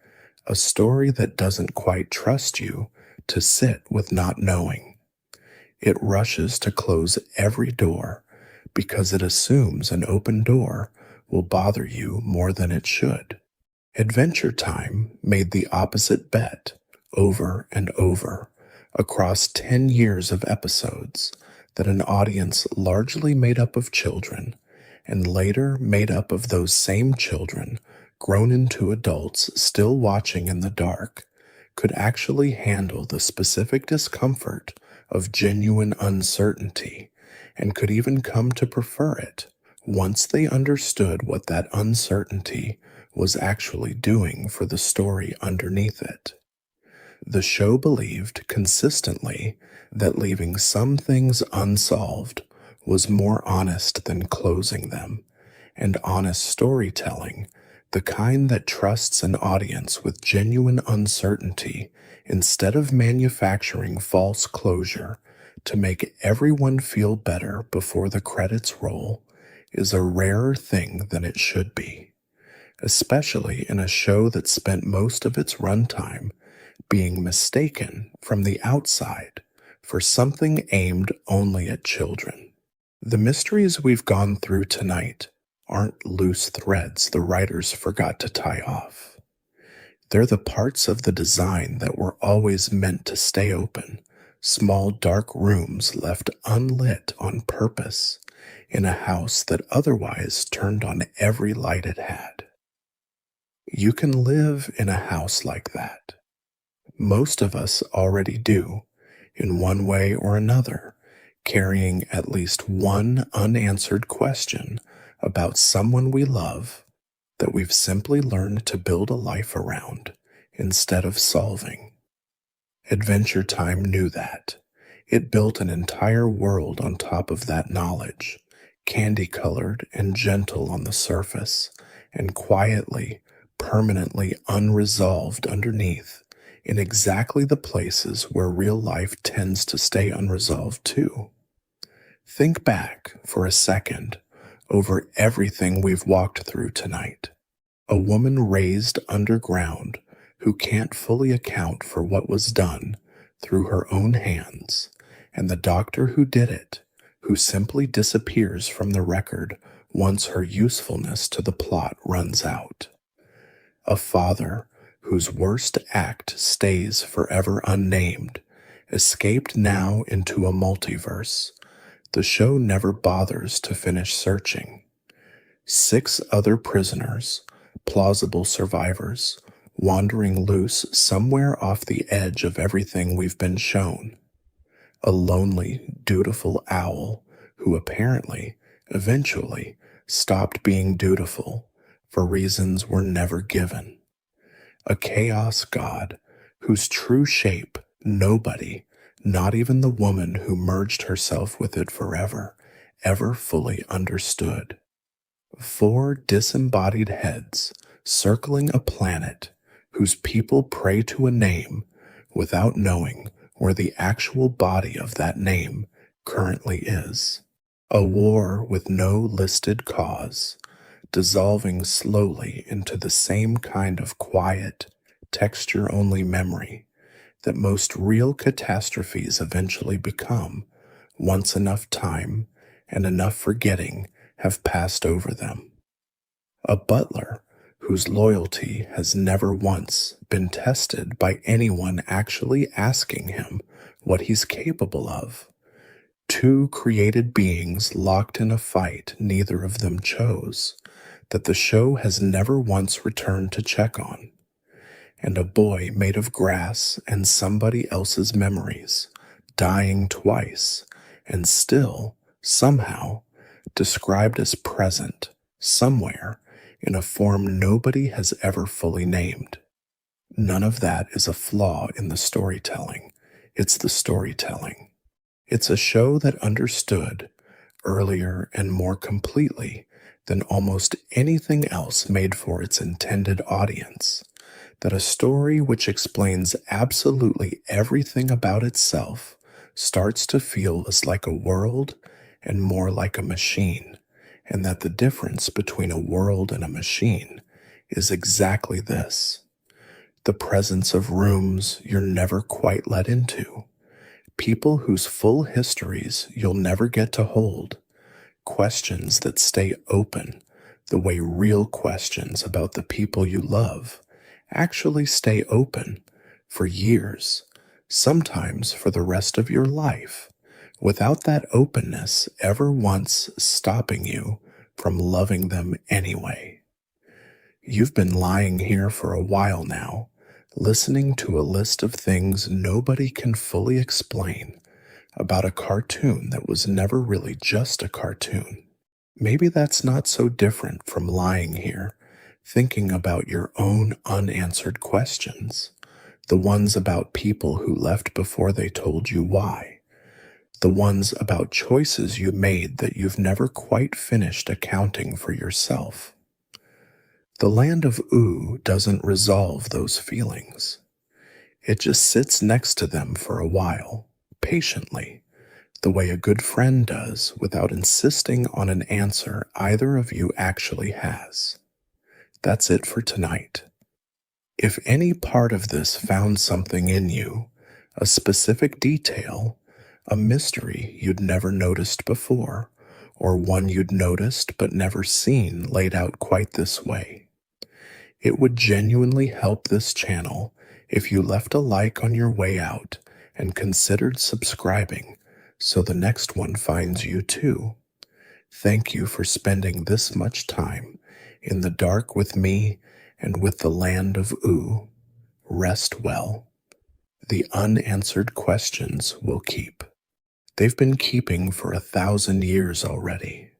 a story that doesn't quite trust you to sit with not knowing. It rushes to close every door because it assumes an open door will bother you more than it should. Adventure Time made the opposite bet over and over across 10 years of episodes that an audience largely made up of children and later made up of those same children grown into adults still watching in the dark could actually handle the specific discomfort of genuine uncertainty and could even come to prefer it once they understood what that uncertainty was actually doing for the story underneath it. The show believed consistently that leaving some things unsolved was more honest than closing them, and honest storytelling, the kind that trusts an audience with genuine uncertainty instead of manufacturing false closure to make everyone feel better before the credits roll, is a rarer thing than it should be, especially in a show that spent most of its runtime being mistaken from the outside for something aimed only at children. The mysteries we've gone through tonight aren't loose threads the writers forgot to tie off. They're the parts of the design that were always meant to stay open, small dark rooms left unlit on purpose in a house that otherwise turned on every light it had. You can live in a house like that. Most of us already do, in one way or another, carrying at least one unanswered question about someone we love that we've simply learned to build a life around instead of solving. Adventure Time knew that. It built an entire world on top of that knowledge, candy-colored and gentle on the surface, and quietly, permanently unresolved underneath, in exactly the places where real life tends to stay unresolved too. Think back for a second over everything we've walked through tonight. A woman raised underground who can't fully account for what was done through her own hands, and the doctor who did it, who simply disappears from the record once her usefulness to the plot runs out. A father whose worst act stays forever unnamed, escaped now into a multiverse. The show never bothers to finish searching. 6 other prisoners, plausible survivors, wandering loose somewhere off the edge of everything we've been shown. A lonely, dutiful owl who apparently, eventually, stopped being dutiful for reasons were never given. A chaos god whose true shape nobody, not even the woman who merged herself with it forever, ever fully understood. 4 disembodied heads circling a planet whose people pray to a name without knowing where the actual body of that name currently is. A war with no listed cause, dissolving slowly into the same kind of quiet, texture-only memory that most real catastrophes eventually become once enough time and enough forgetting have passed over them. A butler whose loyalty has never once been tested by anyone actually asking him what he's capable of. 2 created beings locked in a fight neither of them chose, that the show has never once returned to check on. And a boy made of grass and somebody else's memories, dying twice, and still, somehow, described as present, somewhere, in a form nobody has ever fully named. None of that is a flaw in the storytelling. It's the storytelling. It's a show that understood, earlier and more completely than almost anything else made for its intended audience, that a story which explains absolutely everything about itself starts to feel less like a world and more like a machine, and that the difference between a world and a machine is exactly this: the presence of rooms you're never quite let into, people whose full histories you'll never get to hold, questions that stay open the way real questions about the people you love actually stay open for years, sometimes for the rest of your life, without that openness ever once stopping you from loving them anyway. You've been lying here for a while now, listening to a list of things nobody can fully explain about a cartoon that was never really just a cartoon. Maybe that's not so different from lying here, thinking about your own unanswered questions, the ones about people who left before they told you why, the ones about choices you made that you've never quite finished accounting for yourself. The land of ooh doesn't resolve those feelings. It just sits next to them for a while, patiently, the way a good friend does without insisting on an answer either of you actually has. That's it for tonight. If any part of this found something in you, a specific detail, a mystery you'd never noticed before, or one you'd noticed but never seen laid out quite this way, it would genuinely help this channel if you left a like on your way out and considered subscribing so the next one finds you too. Thank you for spending this much time in the dark with me and with the land of ooh. Rest well. The unanswered questions will keep. They've been keeping for 1,000 years already.